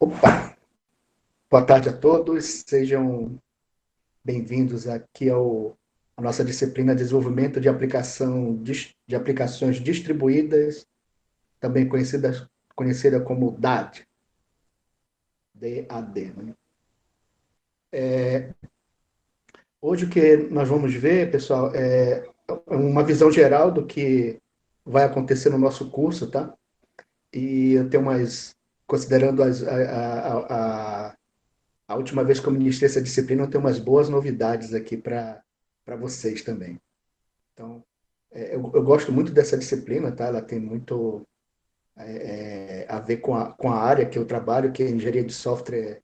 Opa! Boa tarde a todos, sejam bem-vindos aqui à nossa disciplina de Desenvolvimento de de aplicações distribuídas, também conhecida como DAD, DAD, né? Hoje o que nós vamos ver, pessoal, é uma visão geral do que vai acontecer no nosso curso, tá? E eu tenho considerando a última vez que eu ministrei essa disciplina, eu tenho umas boas novidades aqui para vocês também. Então, eu gosto muito dessa disciplina, tá? Ela tem muito a ver com a área que eu trabalho, que é engenharia de software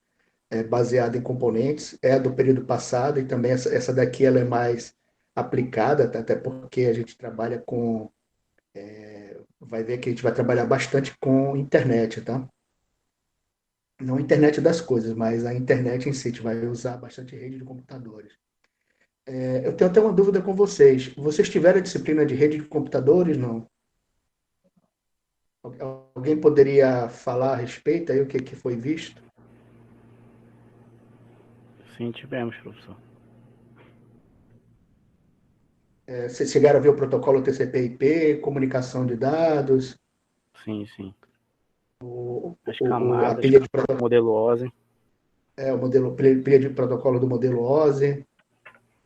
baseada em componentes. É a do período passado e também essa daqui ela é mais aplicada, tá? Até porque a gente trabalha com... Vai ver que a gente vai trabalhar bastante com internet, tá? Não a internet das coisas, mas a internet em si. A gente vai usar bastante rede de computadores. Eu tenho até uma dúvida com vocês. Vocês tiveram a disciplina de rede de computadores, não? Alguém poderia falar a respeito aí o que foi visto? Sim, tivemos, professor. Vocês chegaram a ver o protocolo TCP/IP, comunicação de dados, Sim, sim. As a camadas, pilha modelo OSI. pilha de protocolo do modelo OSI.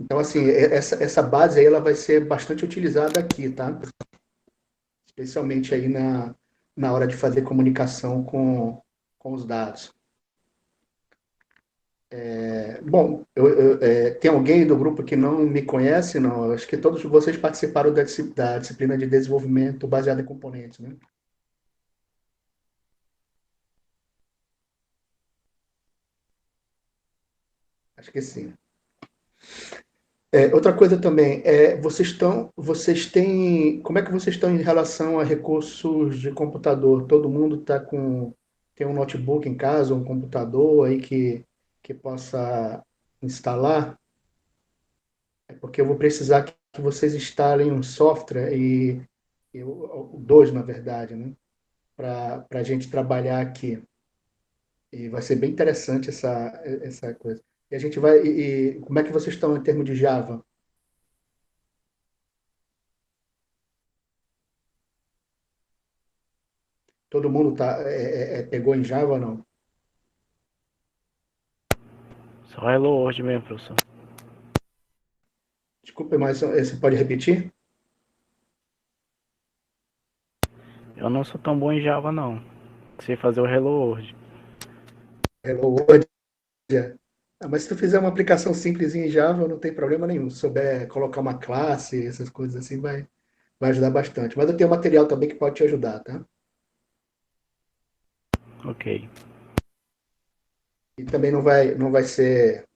Então, assim, essa base aí ela vai ser bastante utilizada aqui, tá? Especialmente aí na hora de fazer comunicação com os dados. Bom, tem alguém do grupo que não me conhece? Não, eu acho que todos vocês participaram da disciplina de desenvolvimento baseada em componentes, né? Acho que sim. Outra coisa também, vocês têm, como é que vocês estão em relação a recursos de computador? Todo mundo tem um notebook em casa, um computador aí que possa instalar? É porque eu vou precisar que vocês instalem um software dois, na verdade, né? Para a gente trabalhar aqui. E vai ser bem interessante essa coisa. E a gente vai. Como é que vocês estão em termos de Java? Todo mundo pegou em Java ou não? Só Hello World mesmo, professor. Desculpe, mas você pode repetir? Eu não sou tão bom em Java, não. Sei fazer o Hello World. Hello World. Mas se tu fizer uma aplicação simples em Java, não tem problema nenhum. Se souber colocar uma classe, essas coisas assim, vai ajudar bastante. Mas eu tenho material também que pode te ajudar, tá? Ok. E também não vai ser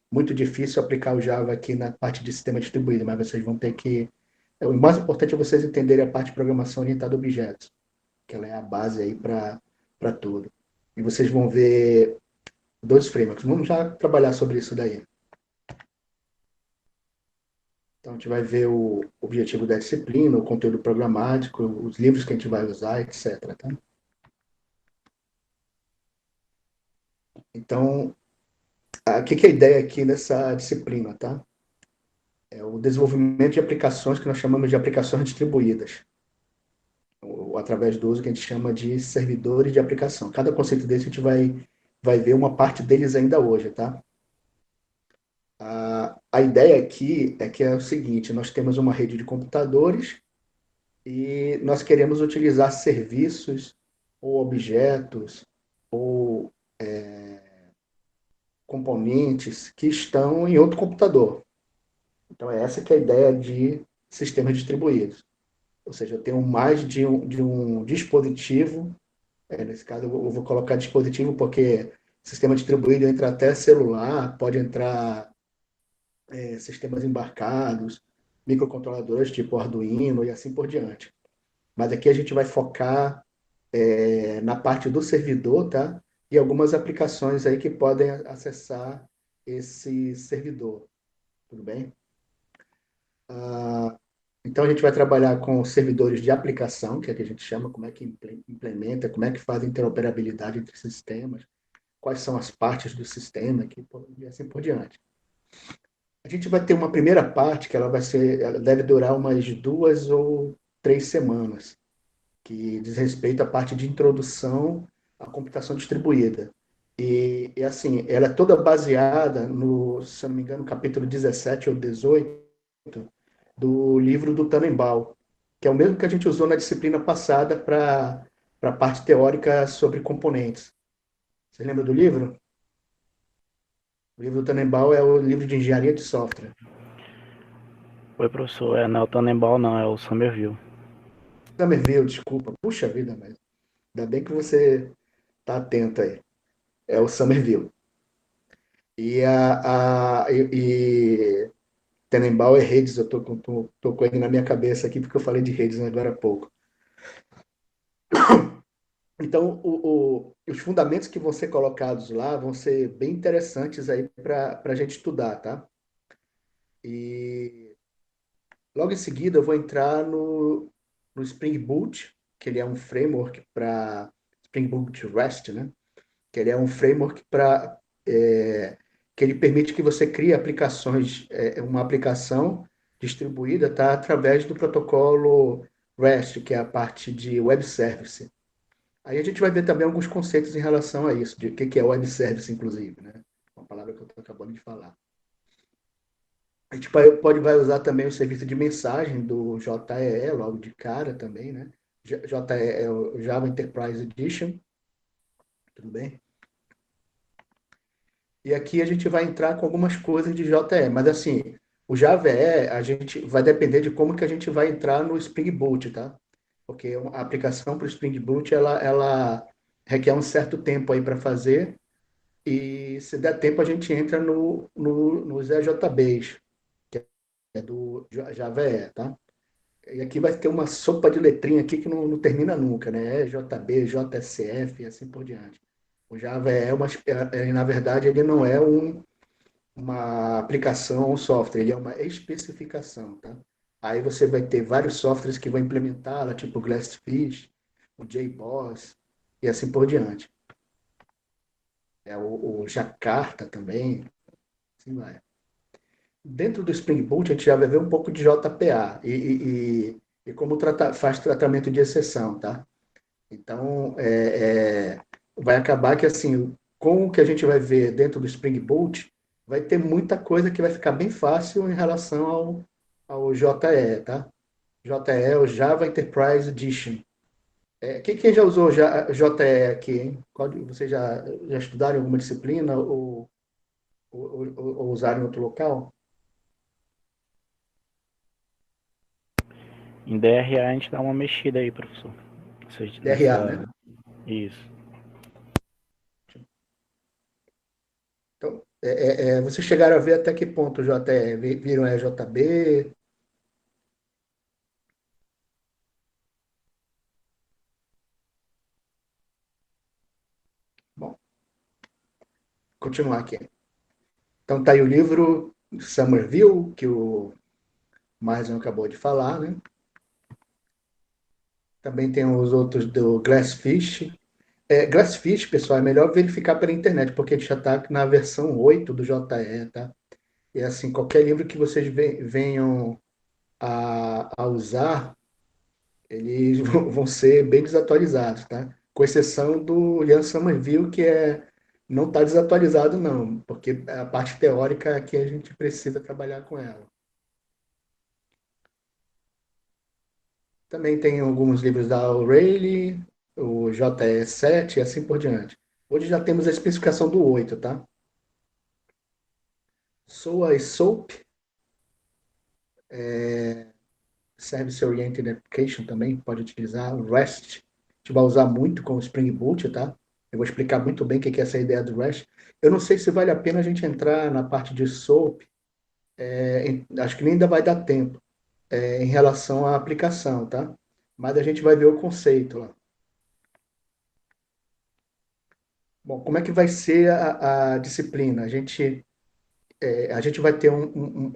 muito difícil aplicar o Java aqui na parte de sistema distribuído, mas vocês vão ter que. O mais importante é vocês entenderem a parte de programação orientada a objetos, que ela é a base aí para tudo. E vocês vão ver dois frameworks. Vamos já trabalhar sobre isso daí. Então, a gente vai ver o objetivo da disciplina, o conteúdo programático, os livros que a gente vai usar, etc. Tá? Então, o que é a ideia aqui nessa disciplina? Tá? É o desenvolvimento de aplicações que nós chamamos de aplicações distribuídas, ou através do uso que a gente chama de servidores de aplicação. Cada conceito desse a gente vai ver uma parte deles ainda hoje. Tá? A ideia aqui é que é o seguinte: nós temos uma rede de computadores e nós queremos utilizar serviços ou objetos ou componentes que estão em outro computador. Então, é essa que é a ideia de sistemas distribuídos. Ou seja, eu tenho mais de um dispositivo, nesse caso eu vou colocar dispositivo porque sistema distribuído entra até celular, pode entrar sistemas embarcados, microcontroladores tipo Arduino e assim por diante. Mas aqui a gente vai focar na parte do servidor, tá? E algumas aplicações aí que podem acessar esse servidor, tudo bem? Então, a gente vai trabalhar com servidores de aplicação, que é que a gente chama, como é que implementa, como é que faz a interoperabilidade entre sistemas, quais são as partes do sistema, e assim por diante. A gente vai ter uma primeira parte que ela deve durar umas 2 ou 3 semanas, que diz respeito à parte de introdução à computação distribuída. E assim, ela é toda baseada no, se eu não me engano, capítulo 17 ou 18 do livro do Tannenbaum, que é o mesmo que a gente usou na disciplina passada para a parte teórica sobre componentes. Você lembra do livro? O livro do Tannenbaum é o livro de engenharia de software. Oi, professor. Não é o Tannenbaum, não, é o Somerville. Somerville, desculpa. Puxa vida, mas ainda bem que você está atento aí. É o Somerville. E Tenenbaum é redes, eu tô com ele na minha cabeça aqui porque eu falei de redes agora há pouco. Então, os fundamentos que vão ser colocados lá vão ser bem interessantes aí para a gente estudar, tá? E logo em seguida eu vou entrar no Spring Boot, que ele é um framework para Spring Boot REST, né? Que ele é um framework para que ele permite que você crie aplicações, uma aplicação distribuída, tá, através do protocolo REST, que é a parte de web service. Aí a gente vai ver também alguns conceitos em relação a isso, de o que é web service, inclusive, né? Uma palavra que eu estou acabando de falar. A gente vai usar também o serviço de mensagem do JEE, logo de cara também, né? JEE é o Java Enterprise Edition, tudo bem? E aqui a gente vai entrar com algumas coisas de JE, mas assim, o Java EE, a gente vai depender de como que a gente vai entrar no Spring Boot, tá? Porque a aplicação para o Spring Boot, ela requer um certo tempo aí para fazer, e se der tempo a gente entra nos EJBs, que é do Java EE, tá? E aqui vai ter uma sopa de letrinha aqui que não termina nunca, né? EJB, JSF e assim por diante. O Java é na verdade, ele não é uma aplicação ou um software, ele é uma especificação, tá? Aí você vai ter vários softwares que vão implementá-la, tipo o Glassfish, o JBoss e assim por diante. O Jakarta também, assim vai. Dentro do Spring Boot, a gente já vai ver um pouco de JPA e como faz tratamento de exceção, tá? Então, vai acabar que, assim, com o que a gente vai ver dentro do Spring Boot, vai ter muita coisa que vai ficar bem fácil em relação ao JE, tá? JE é o Java Enterprise Edition. Quem já usou JE aqui, hein? Vocês já estudaram em alguma disciplina ou usaram em outro local? Em DRA a gente dá uma mexida aí, professor. DRA, né? Isso. Então, vocês chegaram a ver até que ponto o JE? Viram EJB? Bom, continuar aqui. Então tá aí o livro Somerville, que o Marlon acabou de falar, né? Também tem os outros do Glassfish. Glassfish, pessoal, é melhor verificar pela internet, porque ele já está na versão 8 do JE, tá? E assim, qualquer livro que vocês venham a usar, eles vão ser bem desatualizados, tá? Com exceção do Ian Somerville, que não está desatualizado, não, porque a parte teórica aqui a gente precisa trabalhar com ela. Também tem alguns livros da O'Reilly, o JE7 e assim por diante. Hoje já temos a especificação do 8, tá? SOA e SOAP, Service Oriented Application também pode utilizar. O REST, a gente vai usar muito com o Spring Boot, tá? Eu vou explicar muito bem o que é essa ideia do REST. Eu não sei se vale a pena a gente entrar na parte de SOAP, acho que nem ainda vai dar tempo, em relação à aplicação, tá? Mas a gente vai ver o conceito lá. Bom, como é que vai ser a disciplina? A gente a gente vai ter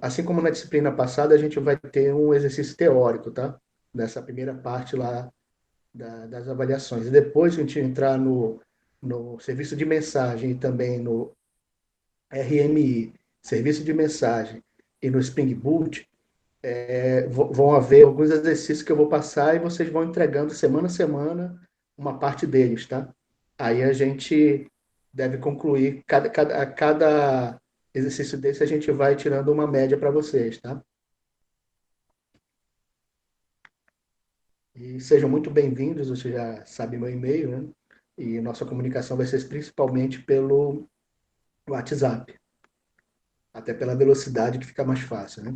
assim como na disciplina passada, a gente vai ter um exercício teórico, tá? Nessa primeira parte lá das avaliações. E depois a gente entrar no serviço de mensagem e também no RMI, serviço de mensagem, e no Spring Boot, vão haver alguns exercícios que eu vou passar e vocês vão entregando semana a semana uma parte deles, tá? Aí a gente deve concluir, a cada exercício desse a gente vai tirando uma média para vocês, tá? E sejam muito bem-vindos, você já sabe meu e-mail, né? E nossa comunicação vai ser principalmente pelo WhatsApp, até pela velocidade que fica mais fácil, né?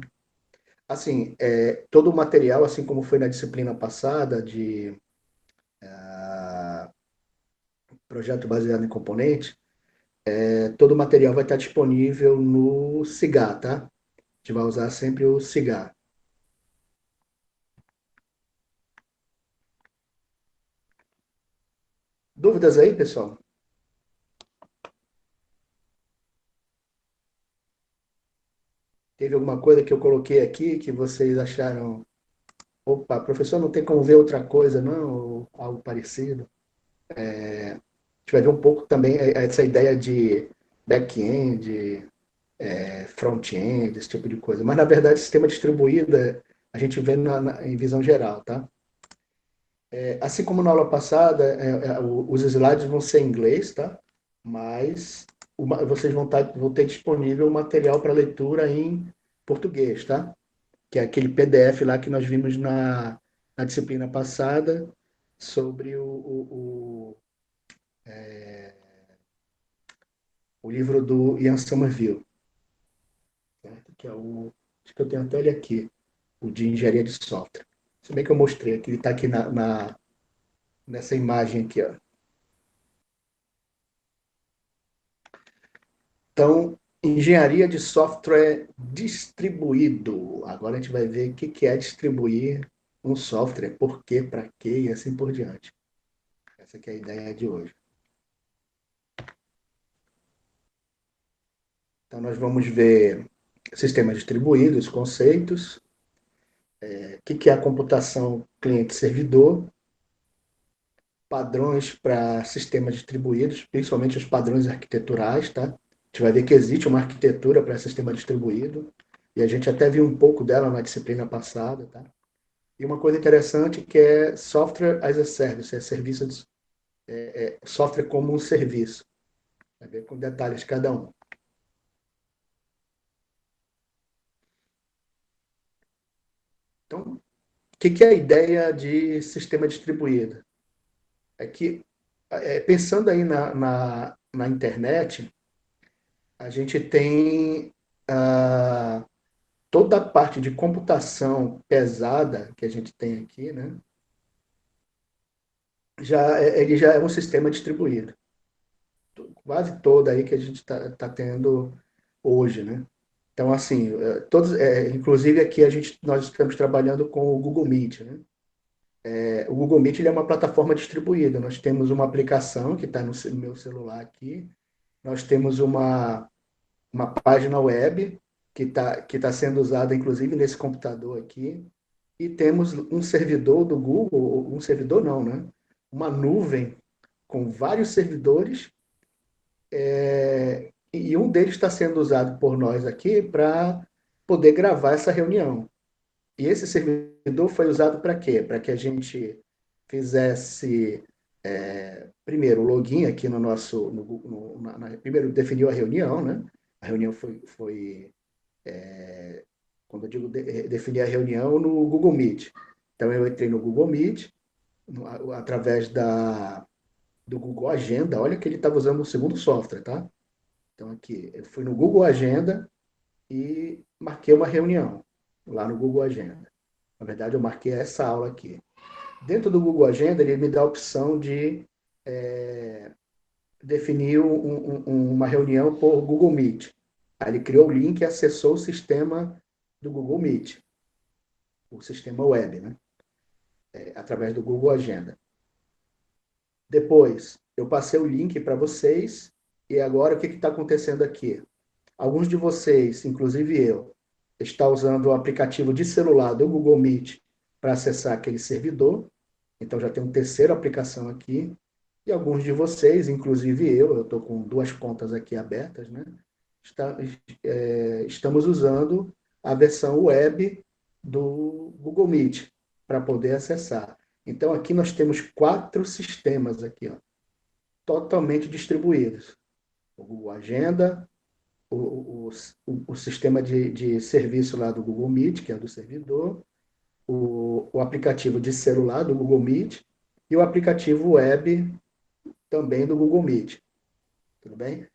Assim, todo o material, assim como foi na disciplina passada de projeto baseado em componentes, todo o material vai estar disponível no Cigar, tá? A gente vai usar sempre o Cigar. Dúvidas aí, pessoal? Teve alguma coisa que eu coloquei aqui que vocês acharam, opa, professor, não tem como ver outra coisa, não? Ou algo parecido? A gente vai ver um pouco também essa ideia de back-end, front-end, esse tipo de coisa. Mas, na verdade, sistema distribuído a gente vê em visão geral, tá? Assim como na aula passada, os slides vão ser em inglês, tá? Mas vocês vão ter disponível o material para leitura em português, tá? Que é aquele PDF lá que nós vimos na disciplina passada sobre o livro do Ian Somerville, certo? Que é acho que eu tenho até ele aqui, o de engenharia de software. Se bem que eu mostrei aqui, ele está aqui nessa imagem aqui, ó. Então, engenharia de software distribuído. Agora a gente vai ver o que é distribuir um software, por quê, para quê e assim por diante. Essa aqui é a ideia de hoje. Então, nós vamos ver sistemas distribuídos, conceitos, o que é a computação cliente-servidor, padrões para sistemas distribuídos, principalmente os padrões arquiteturais, tá? A gente vai ver que existe uma arquitetura para sistema distribuído, e a gente até viu um pouco dela na disciplina passada, tá? E uma coisa interessante que é software as a service, software como um serviço. Vai ver com detalhes cada um. Então, o que é a ideia de sistema distribuído? É que, pensando aí na internet, a gente tem toda a parte de computação pesada que a gente tem aqui, né? Ele já é um sistema distribuído. Quase toda aí que a gente está tendo hoje, né? Então, assim, inclusive aqui nós estamos trabalhando com o Google Meet, né? O Google Meet ele é uma plataforma distribuída. Nós temos uma aplicação que está no meu celular aqui. Nós temos uma página web que tá sendo usada, inclusive, nesse computador aqui. E temos um servidor do Google, um servidor não, né? Uma nuvem com vários servidores, e um deles está sendo usado por nós aqui para poder gravar essa reunião. E esse servidor foi usado para quê? Para que a gente fizesse, primeiro, o login aqui no nosso. Primeiro, definiu a reunião, né? A reunião foi quando eu digo definir a reunião, no Google Meet. Então, eu entrei no Google Meet, através do Google Agenda. Olha que ele estava usando o segundo software, tá? Então, aqui, eu fui no Google Agenda e marquei uma reunião lá no Google Agenda. Na verdade, eu marquei essa aula aqui. Dentro do Google Agenda, ele me dá a opção de definir uma reunião por Google Meet. Aí ele criou o link e acessou o sistema do Google Meet, o sistema web, né? Através do Google Agenda. Depois, eu passei o link para vocês, e agora o que está acontecendo aqui? alguns de vocês, inclusive eu, está usando o aplicativo de celular do Google Meet para acessar aquele servidor. Então já tem uma terceira aplicação aqui. E alguns de vocês, inclusive eu estou com duas contas aqui abertas, né? Está, estamos usando a versão web do Google Meet para poder acessar. Então aqui nós temos quatro sistemas aqui, ó, totalmente distribuídos. O Google Agenda, o, o sistema de serviço lá do Google Meet, que é do servidor, o aplicativo de celular do Google Meet e o aplicativo web também do Google Meet. Tudo bem?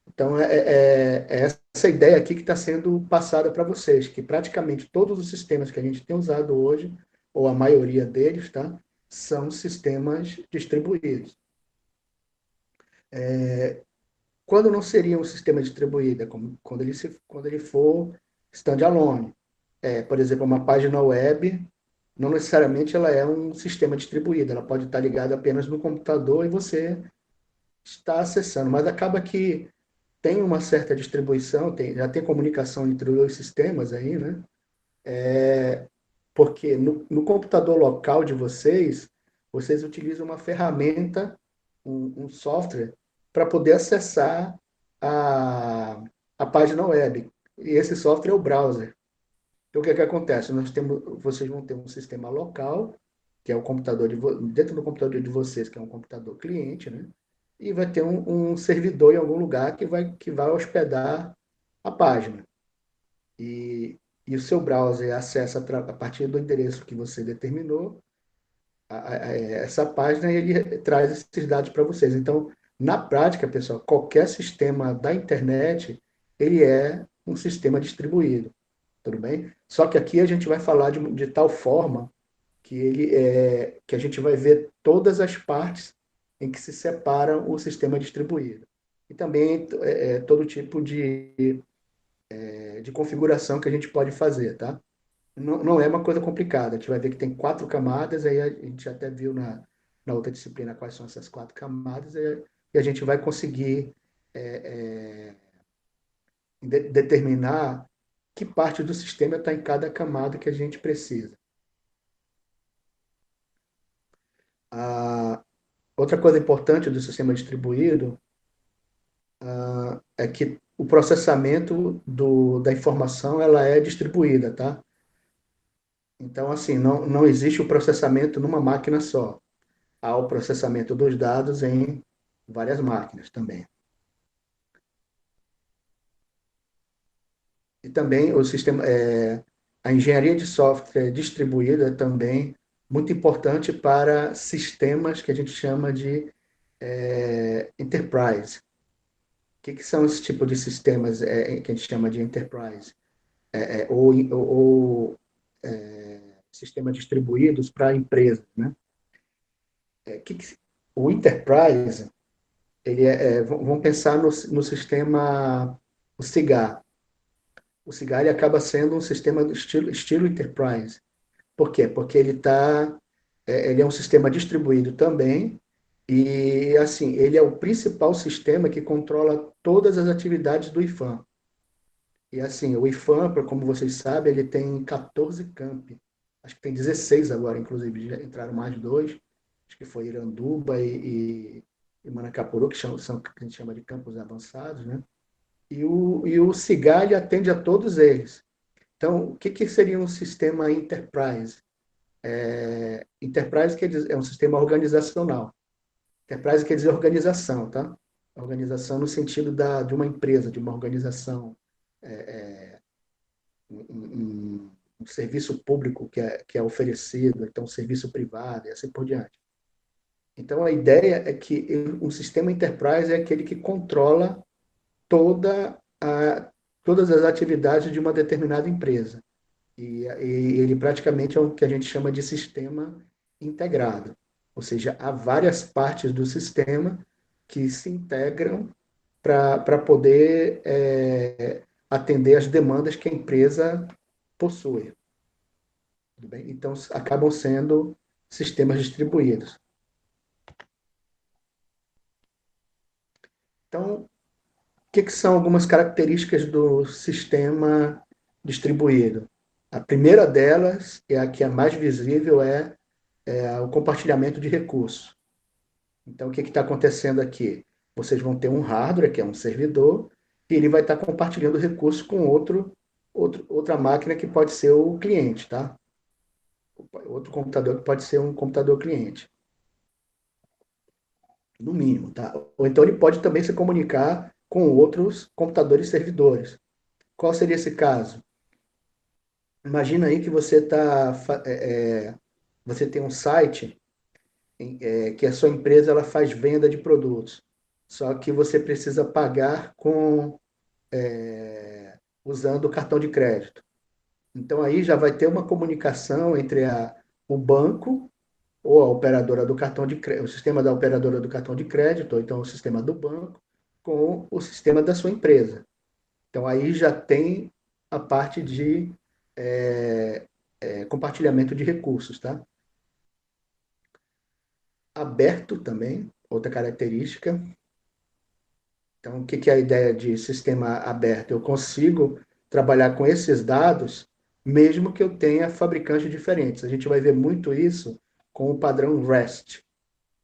Então, é essa ideia aqui que está sendo passada para vocês, que praticamente todos os sistemas que a gente tem usado hoje, ou a maioria deles, tá, são sistemas distribuídos. Quando não seria um sistema distribuído? É como quando ele for standalone. Por exemplo, uma página web, não necessariamente ela é um sistema distribuído, ela pode estar ligada apenas no computador e você está acessando, mas acaba que tem uma certa distribuição, já tem comunicação entre os dois sistemas aí, né? Porque no computador local de vocês, vocês utilizam uma ferramenta, um software, para poder acessar a, a página web. E esse software é o browser. Então, o que é que acontece? Vocês vão ter um sistema local, que é o computador dentro do computador de vocês, que é um computador cliente, né? E vai ter um servidor em algum lugar que vai hospedar a página. E, e o seu browser acessa a partir do endereço que você determinou essa página e ele traz esses dados para vocês. Então, na prática, pessoal, qualquer sistema da internet, ele é um sistema distribuído, tudo bem? Só que aqui a gente vai falar de tal forma que a gente vai ver todas as partes em que se separa o sistema distribuído. E também todo tipo de configuração que a gente pode fazer, tá? Não é uma coisa complicada. A gente vai ver que tem quatro camadas, aí a gente até viu na outra disciplina quais são essas quatro camadas, e a gente vai conseguir determinar que parte do sistema está em cada camada que a gente precisa. A outra coisa importante do sistema distribuído é que o processamento da informação ela é distribuída, tá? Então, assim, não existe o processamento numa máquina só. Há o processamento dos dados em várias máquinas também. E também a engenharia de software distribuída é também muito importante para sistemas que a gente chama de enterprise. Que são esse tipo de sistemas que a gente chama de enterprise? Ou sistemas distribuídos para empresas, né? O enterprise, vamos pensar no sistema, o CIGAR. O CIGAR ele acaba sendo um sistema do estilo enterprise. Por quê? Porque ele é um sistema distribuído também, e assim, ele é o principal sistema que controla todas as atividades do IFAM. E assim, o IFAM, como vocês sabem, ele tem 14 campi. Acho que tem 16 agora, inclusive, já entraram mais dois. Acho que foi Iranduba e Manacapuru, que a gente chama de campos avançados, né? E o CIGAR ele atende a todos eles. Então, o que seria um sistema enterprise? Enterprise quer dizer, é um sistema organizacional. Enterprise quer dizer organização, tá? Organização no sentido de uma empresa, de uma organização, um serviço público que é oferecido, então um serviço privado e assim por diante. Então, a ideia é que um sistema enterprise é aquele que controla toda todas as atividades de uma determinada empresa. E ele praticamente é o que a gente chama de sistema integrado. Ou seja, há várias partes do sistema que se integram para poder atender as demandas que a empresa possui. Tudo bem? Então, acabam sendo sistemas distribuídos. Então, o que são algumas características do sistema distribuído? A primeira delas, e a que é mais visível, é o compartilhamento de recursos. Então, o que está acontecendo aqui? Vocês vão ter um hardware, que é um servidor, e ele vai estar compartilhando recursos com outra máquina que pode ser o cliente, tá? Outro computador que pode ser um computador cliente, no mínimo, tá? Ou então ele pode também se comunicar com outros computadores servidores. Qual seria esse caso? Imagina aí que você tem um site que a sua empresa ela faz venda de produtos, só que você precisa pagar usando o cartão de crédito. Então aí já vai ter uma comunicação entre o banco ou a operadora do cartão de crédito, o sistema da operadora do cartão de crédito, ou então o sistema do banco, com o sistema da sua empresa. Então aí já tem a parte de compartilhamento de recursos, tá? Aberto também, outra característica. Então, o que é a ideia de sistema aberto? Eu consigo trabalhar com esses dados, mesmo que eu tenha fabricantes diferentes. A gente vai ver muito isso com o padrão REST,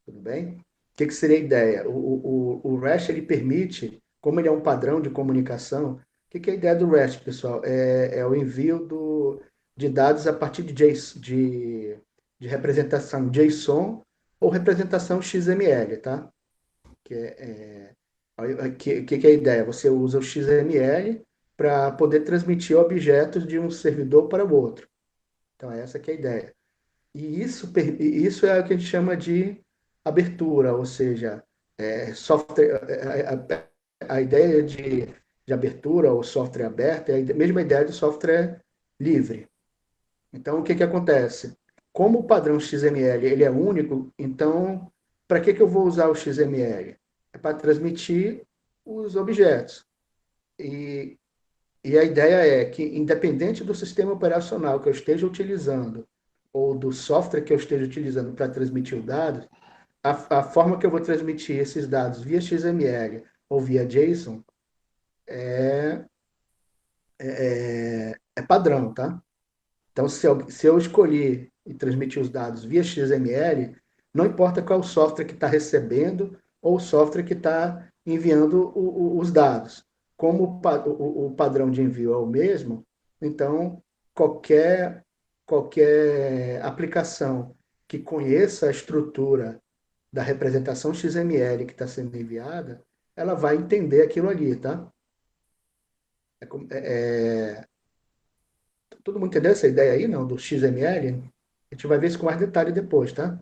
tudo bem? O que seria a ideia? O REST ele permite, como ele é um padrão de comunicação, o que é a ideia do REST, pessoal? É o envio de dados a partir de representação JSON ou representação XML, tá? Que que é a ideia? Você usa o XML para poder transmitir objetos de um servidor para o outro. Então, essa que é a ideia. E isso é o que a gente chama de abertura, ou seja, software, a ideia de abertura ou software aberto é a mesma ideia de software livre. Então, o que acontece? Como o padrão XML ele é único, então, para que eu vou usar o XML? É para transmitir os objetos. E, e a ideia é que, independente do sistema operacional que eu esteja utilizando, ou do software que eu esteja utilizando para transmitir os dados, a forma que eu vou transmitir esses dados via XML ou via JSON é padrão, tá? Então, se eu escolher e transmitir os dados via XML, não importa qual o software que está recebendo ou o software que está enviando os dados. Como o padrão de envio é o mesmo, então qualquer aplicação que conheça a estrutura da representação XML que está sendo enviada, ela vai entender aquilo ali, tá? É, todo mundo entendeu essa ideia aí, não? Do XML? A gente vai ver isso com mais detalhe depois, tá?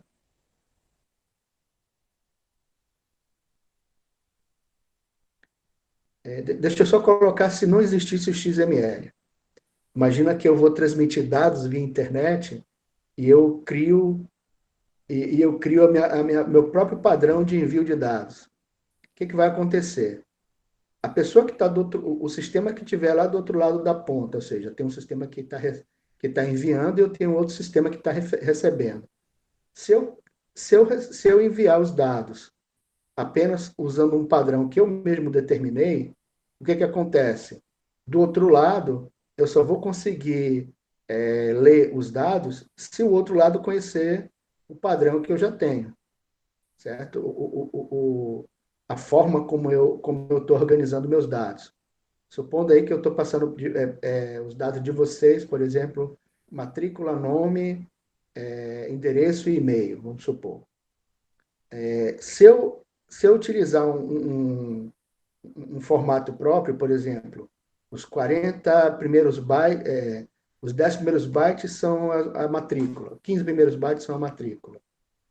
Deixa eu só colocar se não existisse o XML. Imagina que eu vou transmitir dados via internet e eu crio meu próprio padrão de envio de dados. O que vai acontecer? A pessoa que está o sistema que estiver lá do outro lado da ponta, ou seja, tem um sistema que tá enviando e eu tenho outro sistema que está recebendo. Se eu, se eu enviar os dados apenas usando um padrão que eu mesmo determinei, o que acontece? Do outro lado, eu só vou conseguir ler os dados se o outro lado conhecer o padrão que eu já tenho, certo? A forma como eu estou organizando meus dados. Supondo aí que eu estou passando os dados de vocês, por exemplo, matrícula, nome, endereço e e-mail, vamos supor. Se eu utilizar um formato próprio, por exemplo, os 40 primeiros bytes, os 10 primeiros bytes são a matrícula, 15 primeiros bytes são a matrícula,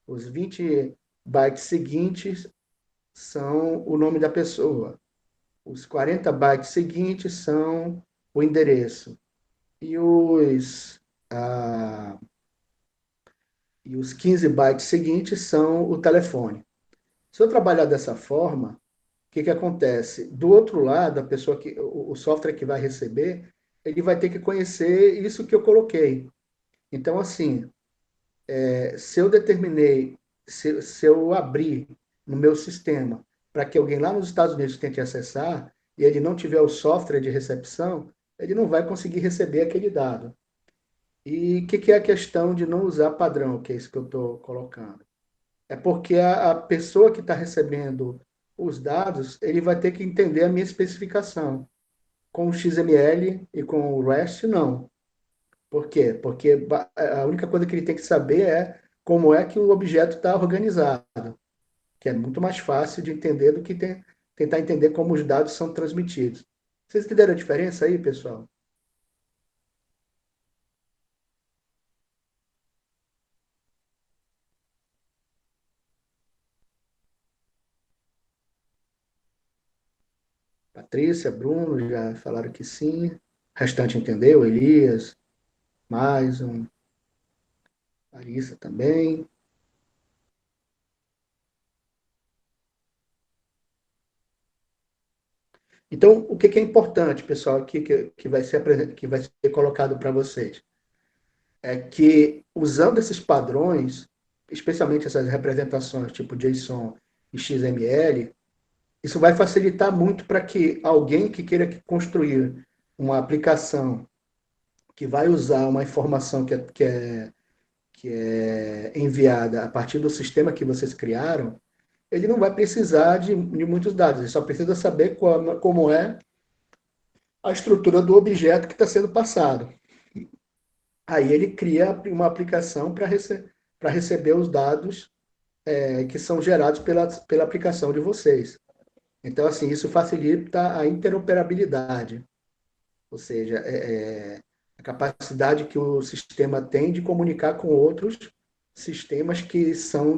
os 20 bytes seguintes são o nome da pessoa, os 40 bytes seguintes são o endereço e ah, os 15 bytes seguintes são o telefone. Se eu trabalhar dessa forma, que acontece? Do outro lado, a pessoa o software que vai receber, ele vai ter que conhecer isso que eu coloquei. Então, assim, se eu determinei, se eu abrir no meu sistema para que alguém lá nos Estados Unidos tente acessar, e ele não tiver o software de recepção, ele não vai conseguir receber aquele dado. E o que é a questão de não usar padrão, que é isso que eu estou colocando? É porque a pessoa que está recebendo os dados, ele vai ter que entender a minha especificação. Com o XML e com o REST, não. Por quê? Porque a única coisa que ele tem que saber é como é que o objeto está organizado, que é muito mais fácil de entender do que tentar entender como os dados são transmitidos. Vocês entenderam a diferença aí, pessoal? Patrícia, Bruno já falaram que sim. O restante entendeu? Elias, mais um, Larissa também. Então, o que é importante, pessoal, aqui que vai ser, que vai ser colocado para vocês? É que, usando esses padrões, especialmente essas representações tipo JSON e XML, isso vai facilitar muito para que alguém que queira construir uma aplicação que vai usar uma informação que é enviada a partir do sistema que vocês criaram, ele não vai precisar de muitos dados, ele só precisa saber como é a estrutura do objeto que está sendo passado. Aí ele cria uma aplicação para receber os dados que são gerados pela aplicação de vocês. Então, assim, isso facilita a interoperabilidade, ou seja, a capacidade que o sistema tem de comunicar com outros sistemas que são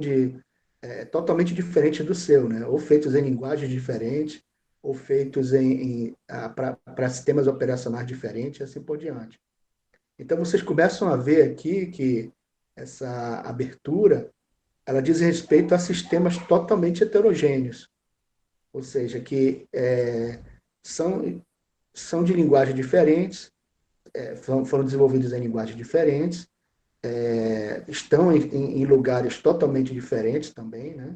totalmente diferentes do seu, né? Ou feitos em linguagens diferentes, ou feitos para sistemas operacionais diferentes, e assim por diante. Então, vocês começam a ver aqui que essa abertura ela diz respeito a sistemas totalmente heterogêneos, ou seja, que são, são de linguagens diferentes, foram desenvolvidos em linguagens diferentes, estão em lugares totalmente diferentes também, né?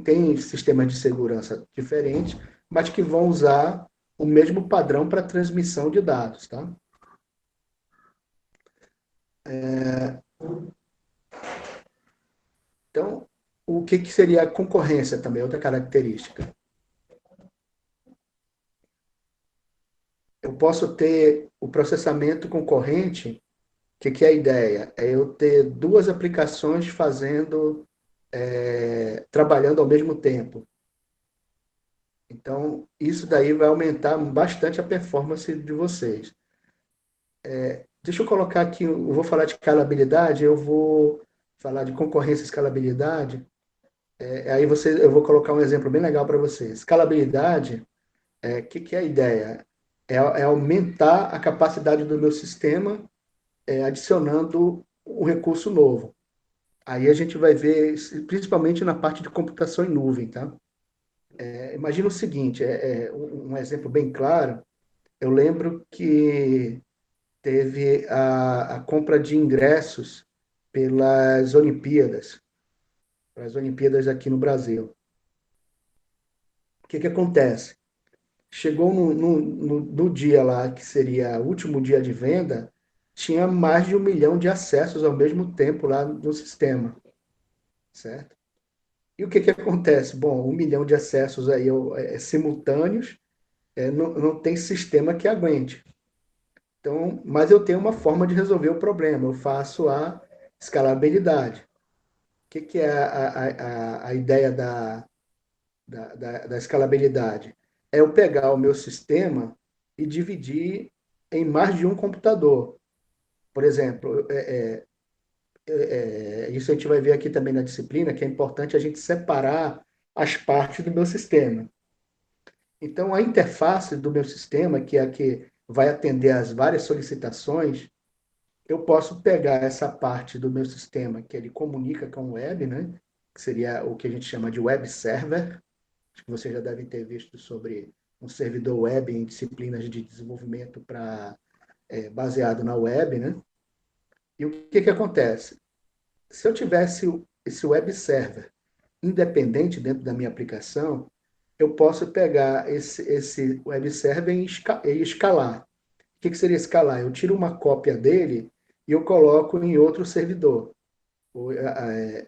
Tem sistemas de segurança diferentes, mas que vão usar o mesmo padrão para transmissão de dados, tá? Então, o que seria a concorrência também, outra característica? Eu posso ter o processamento concorrente. O que é a ideia? É eu ter duas aplicações trabalhando ao mesmo tempo. Então, isso daí vai aumentar bastante a performance de vocês. Deixa eu colocar aqui, eu vou falar de escalabilidade, eu vou falar de concorrência e escalabilidade. Eu vou colocar um exemplo bem legal para vocês. Escalabilidade, que é a ideia? É aumentar a capacidade do meu sistema adicionando um recurso novo. Aí a gente vai ver, principalmente na parte de computação em nuvem, tá? Imagina o seguinte, um exemplo bem claro, eu lembro que teve a compra de ingressos pelas Olimpíadas, as Olimpíadas aqui no Brasil. O que acontece? Chegou no dia lá, que seria o último dia de venda, tinha mais de 1 milhão de acessos ao mesmo tempo lá no sistema, certo? E o que acontece? Bom, 1 milhão de acessos aí simultâneos, não tem sistema que aguente. Então, mas eu tenho uma forma de resolver o problema. Eu faço a escalabilidade. Que é a ideia da escalabilidade? É eu pegar o meu sistema e dividir em mais de um computador. Por exemplo, isso a gente vai ver aqui também na disciplina, que é importante a gente separar as partes do meu sistema. Então, a interface do meu sistema, que é a que vai atender às várias solicitações, eu posso pegar essa parte do meu sistema que ele comunica com o web, né? Que seria o que a gente chama de web server. Acho que vocês já devem ter visto sobre um servidor web em disciplinas de desenvolvimento baseado na web, né? E o que acontece? Se eu tivesse esse web server independente dentro da minha aplicação, eu posso pegar esse web server e escalar. O que seria escalar? Eu tiro uma cópia dele e eu coloco em outro servidor.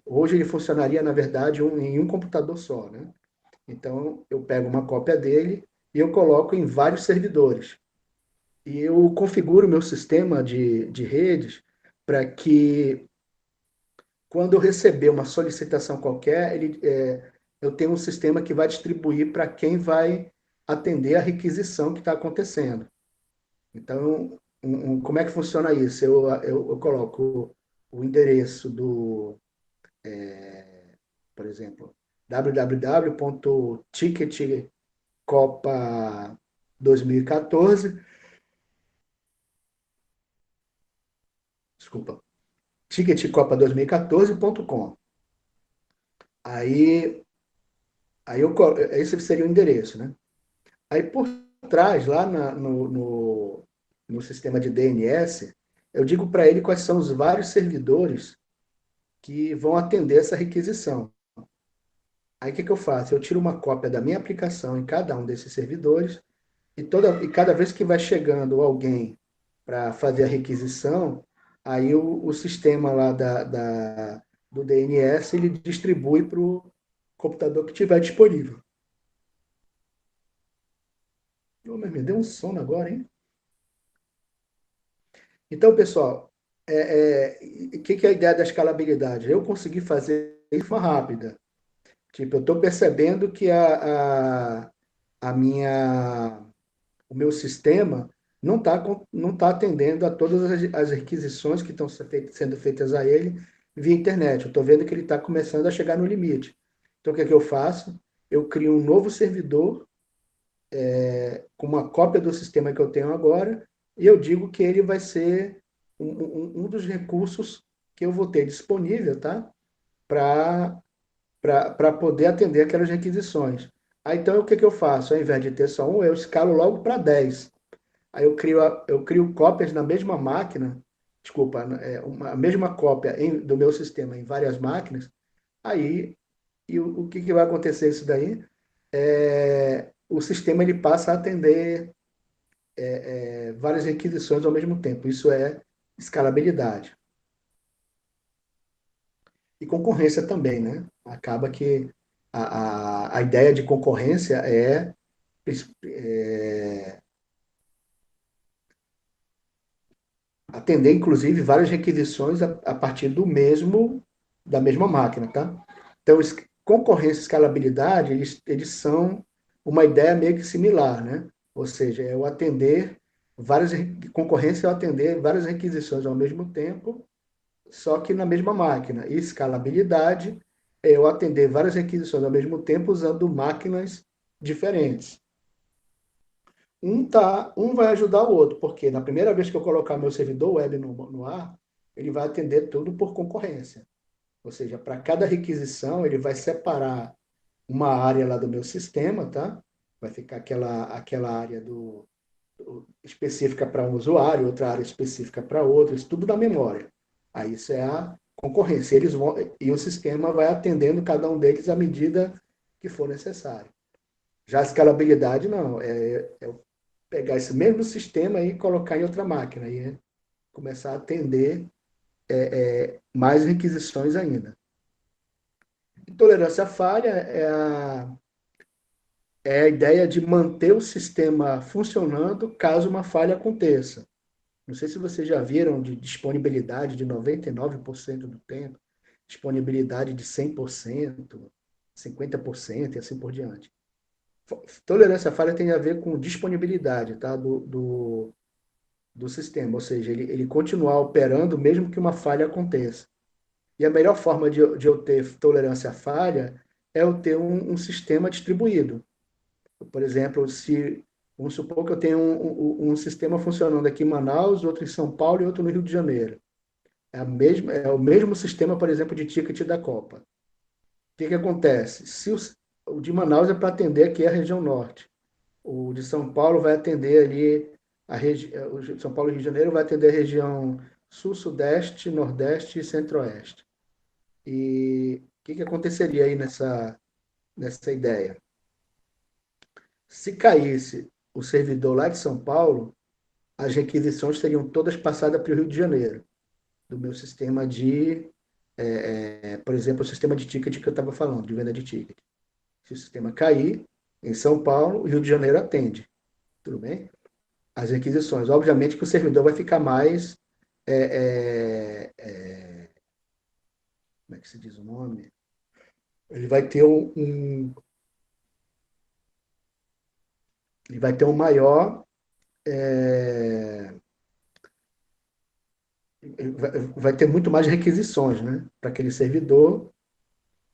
Hoje ele funcionaria, na verdade, em um computador só, né? Então, eu pego uma cópia dele e eu coloco em vários servidores. E eu configuro meu sistema de redes para que, quando eu receber uma solicitação qualquer, eu tenho um sistema que vai distribuir para quem vai atender a requisição que está acontecendo. Então, como é que funciona isso? Eu coloco o endereço por exemplo, www.ticketcopa 2014, desculpa, ticketcopa2014.com. Aí, esse seria o endereço, né? Aí por trás, lá no sistema de DNS, eu digo para ele quais são os vários servidores que vão atender essa requisição. Aí o que eu faço? Eu tiro uma cópia da minha aplicação em cada um desses servidores e cada vez que vai chegando alguém para fazer a requisição, aí o sistema lá do DNS ele distribui para o computador que tiver disponível. Oh, mas me deu um sono agora, hein? Então, pessoal, o que é a ideia da escalabilidade? Eu consegui fazer isso de forma rápida. Tipo, eu estou percebendo que a minha, o meu sistema não tá atendendo a todas as requisições que estão sendo feitas a ele via internet. Eu estou vendo que ele está começando a chegar no limite. Então, o que é que eu faço? Eu crio um novo servidor com uma cópia do sistema que eu tenho agora e eu digo que ele vai ser um dos recursos que eu vou ter disponível, tá? Para poder atender aquelas requisições. Aí, então, o que que eu faço? Ao invés de ter só um, eu escalo logo para 10. Aí eu crio cópias na mesma máquina, desculpa, a mesma cópia do meu sistema em várias máquinas. Aí, o que que vai acontecer isso daí? O sistema ele passa a atender várias requisições ao mesmo tempo. Isso é escalabilidade. E concorrência também, né? Acaba que a ideia de concorrência é atender, inclusive, várias requisições a partir da mesma máquina, tá? Então, concorrência e escalabilidade, eles são uma ideia meio que similar, né? Ou seja, é o atender concorrência é o atender várias requisições ao mesmo tempo, só que na mesma máquina. E escalabilidade é eu atender várias requisições ao mesmo tempo usando máquinas diferentes. Um vai ajudar o outro, porque na primeira vez que eu colocar meu servidor web no ar, ele vai atender tudo por concorrência. Ou seja, para cada requisição, ele vai separar uma área lá do meu sistema, tá? Vai ficar aquela área específica para um usuário, outra área específica para outro, isso tudo da memória. Aí isso é a concorrência. E o sistema vai atendendo cada um deles à medida que for necessário. Já a escalabilidade, não. É pegar esse mesmo sistema e colocar em outra máquina. E começar a atender mais requisições ainda. Tolerância à falha é a ideia de manter o sistema funcionando caso uma falha aconteça. Não sei se vocês já viram de disponibilidade de 99% do tempo, disponibilidade de 100%, 50% e assim por diante. Tolerância à falha tem a ver com disponibilidade, tá? Do sistema, ou seja, ele continuar operando mesmo que uma falha aconteça. E a melhor forma de eu ter tolerância à falha é eu ter um sistema distribuído. Por exemplo, vamos supor que eu tenho um sistema funcionando aqui em Manaus, outro em São Paulo e outro no Rio de Janeiro. É o mesmo sistema, por exemplo, de ticket da Copa. O que que acontece? Se o de Manaus é para atender aqui a região norte, o de São Paulo vai atender ali o de São Paulo e Rio de Janeiro vai atender a região sul, sudeste, nordeste e centro-oeste. E o que que aconteceria aí nessa ideia? Se caísse o servidor lá de São Paulo, as requisições seriam todas passadas para o Rio de Janeiro, do meu sistema de, por exemplo, o sistema de ticket que eu estava falando, de venda de ticket. Se o sistema cair em São Paulo, o Rio de Janeiro atende, tudo bem? As requisições. Obviamente que o servidor vai ficar mais, como é que se diz o nome? Ele vai ter ele vai ter um maior, é, vai ter muito mais requisições, né, para aquele servidor.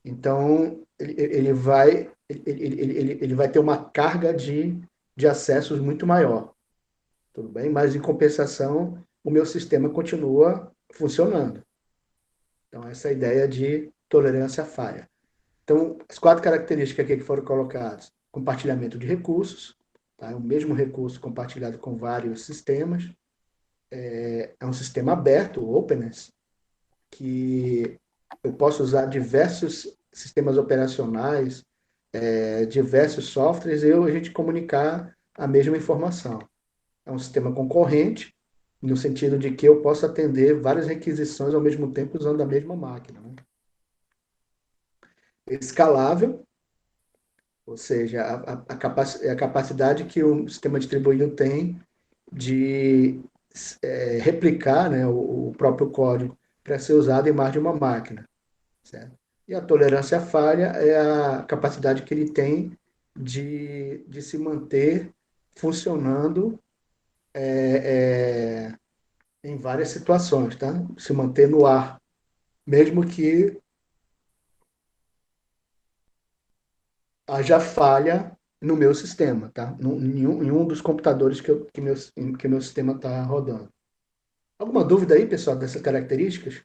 Então, ele vai ter uma carga de acessos muito maior, tudo bem? Mas, em compensação, o meu sistema continua funcionando. Então, essa é a ideia de tolerância à falha. Então, as quatro características aqui que foram colocadas: compartilhamento de recursos, tá? É o mesmo recurso compartilhado com vários sistemas. É um sistema aberto, openness, que eu posso usar diversos sistemas operacionais, diversos softwares, e a gente comunicar a mesma informação. É um sistema concorrente, no sentido de que eu posso atender várias requisições ao mesmo tempo usando a mesma máquina, né? Escalável, ou seja, a capacidade que o sistema distribuído tem de replicar, né, o próprio código para ser usado em mais de uma máquina. Certo? E a tolerância à falha é a capacidade que ele tem de se manter funcionando é, em várias situações, tá? Se manter no ar, mesmo que haja falha no meu sistema, tá? Em um dos computadores que meu sistema está rodando. Alguma dúvida aí, pessoal, dessas características?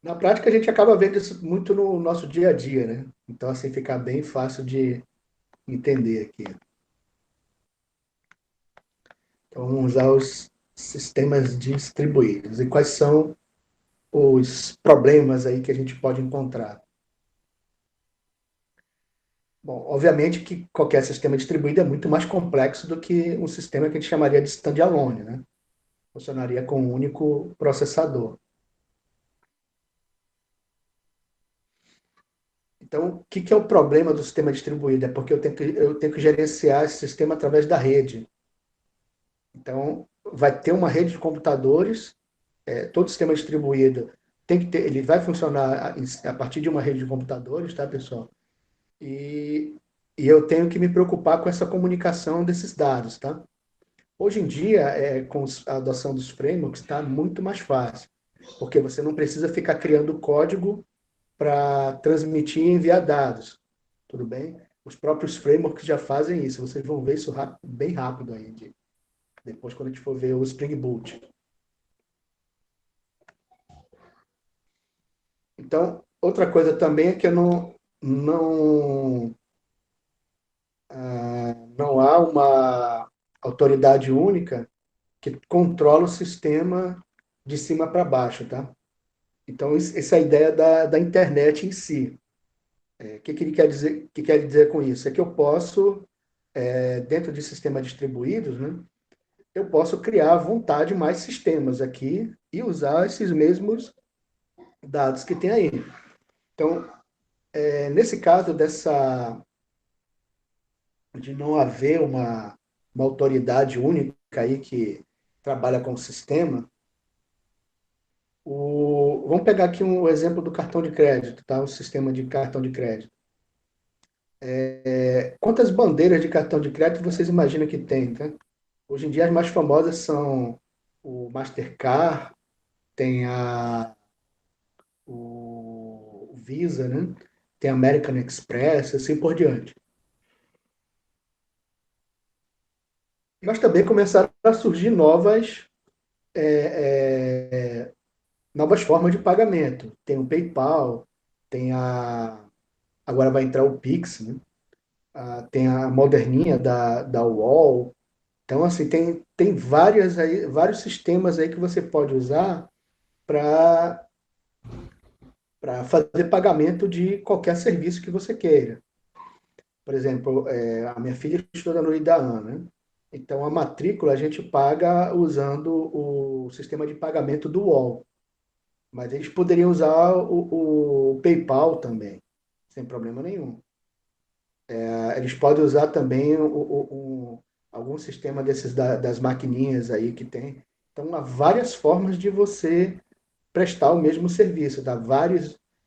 Na prática, a gente acaba vendo isso muito no nosso dia a dia, né? Então, assim, fica bem fácil de entender aqui. Então, vamos usar os sistemas distribuídos. E quais são os problemas aí que a gente pode encontrar? Bom, obviamente que qualquer sistema distribuído é muito mais complexo do que um sistema que a gente chamaria de standalone, né? Funcionaria com um único processador. Então, o que é o problema do sistema distribuído? É porque eu tenho que gerenciar esse sistema através da rede. Então, vai ter uma rede de computadores, todo sistema distribuído tem que ter, ele vai funcionar a partir de uma rede de computadores, tá, pessoal? E, e eu tenho que me preocupar com essa comunicação desses dados, tá? Hoje em dia, com a adoção dos frameworks, está muito mais fácil, porque você não precisa ficar criando código para transmitir e enviar dados, tudo bem? Os próprios frameworks já fazem isso, vocês vão ver isso bem rápido aí, depois quando a gente for ver o Spring Boot. Então, outra coisa também é que eu não há uma autoridade única que controla o sistema de cima para baixo, tá? Então, essa é a ideia da internet em si. O que ele quer dizer, que quer dizer com isso? É que eu posso, dentro de sistemas distribuídos, né, eu posso criar à vontade mais sistemas aqui e usar esses mesmos dados que tem aí. Então, nesse caso de não haver uma autoridade única aí que trabalha com o sistema, vamos pegar aqui um exemplo do cartão de crédito, tá? O sistema de cartão de crédito. Quantas bandeiras de cartão de crédito vocês imaginam que tem, tá? Hoje em dia as mais famosas são o Mastercard, tem o Visa, né? Tem a American Express, assim por diante. Mas também começaram a surgir novas formas de pagamento. Tem o PayPal, tem agora vai entrar o Pix, né? tem a moderninha da UOL. Então, assim, tem vários sistemas aí que você pode usar para fazer pagamento de qualquer serviço que você queira. Por exemplo, a minha filha estuda no IDAAN, né? Então, a matrícula a gente paga usando o sistema de pagamento do UOL. Mas eles poderiam usar o PayPal também, sem problema nenhum. Eles podem usar também algum sistema desses das maquininhas aí que tem. Então, há várias formas de você prestar o mesmo serviço, tá?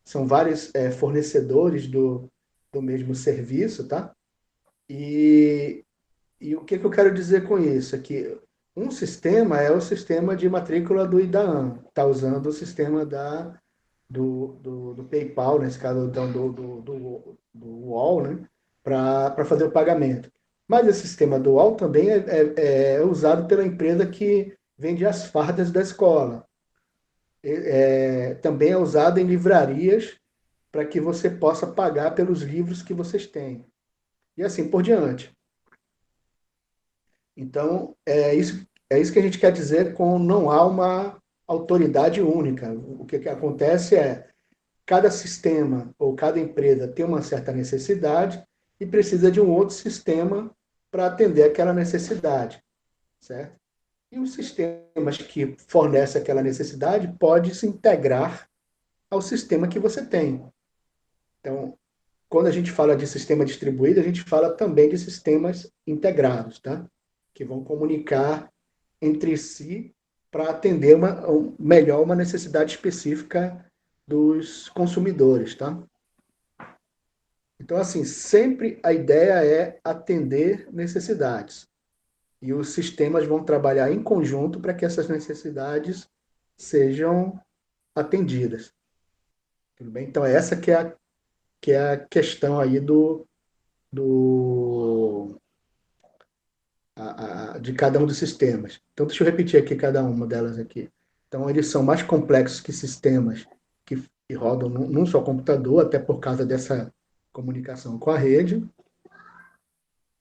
São vários fornecedores do mesmo serviço, tá? E, e o que eu quero dizer com isso? É que um sistema é o sistema de matrícula do IDAAN, está usando o sistema do PayPal, nesse caso então, do UOL, né, para fazer o pagamento. Mas esse sistema do UOL também é usado pela empresa que vende as fardas da escola. Também é usado em livrarias para que você possa pagar pelos livros que vocês têm. E assim por diante. Então, é isso que a gente quer dizer com não há uma autoridade única. O que acontece é cada sistema ou cada empresa tem uma certa necessidade e precisa de um outro sistema para atender aquela necessidade, certo? E os sistemas que fornecem aquela necessidade podem se integrar ao sistema que você tem. Então, quando a gente fala de sistema distribuído, a gente fala também de sistemas integrados, tá? Que vão comunicar entre si para atender melhor uma necessidade específica dos consumidores, tá? Então, assim, sempre a ideia é atender necessidades. E os sistemas vão trabalhar em conjunto para que essas necessidades sejam atendidas. Tudo bem? Então, essa que é a questão aí do, de cada um dos sistemas. Então, deixa eu repetir aqui cada uma delas aqui. Então, eles são mais complexos que sistemas que rodam num só computador, até por causa dessa comunicação com a rede,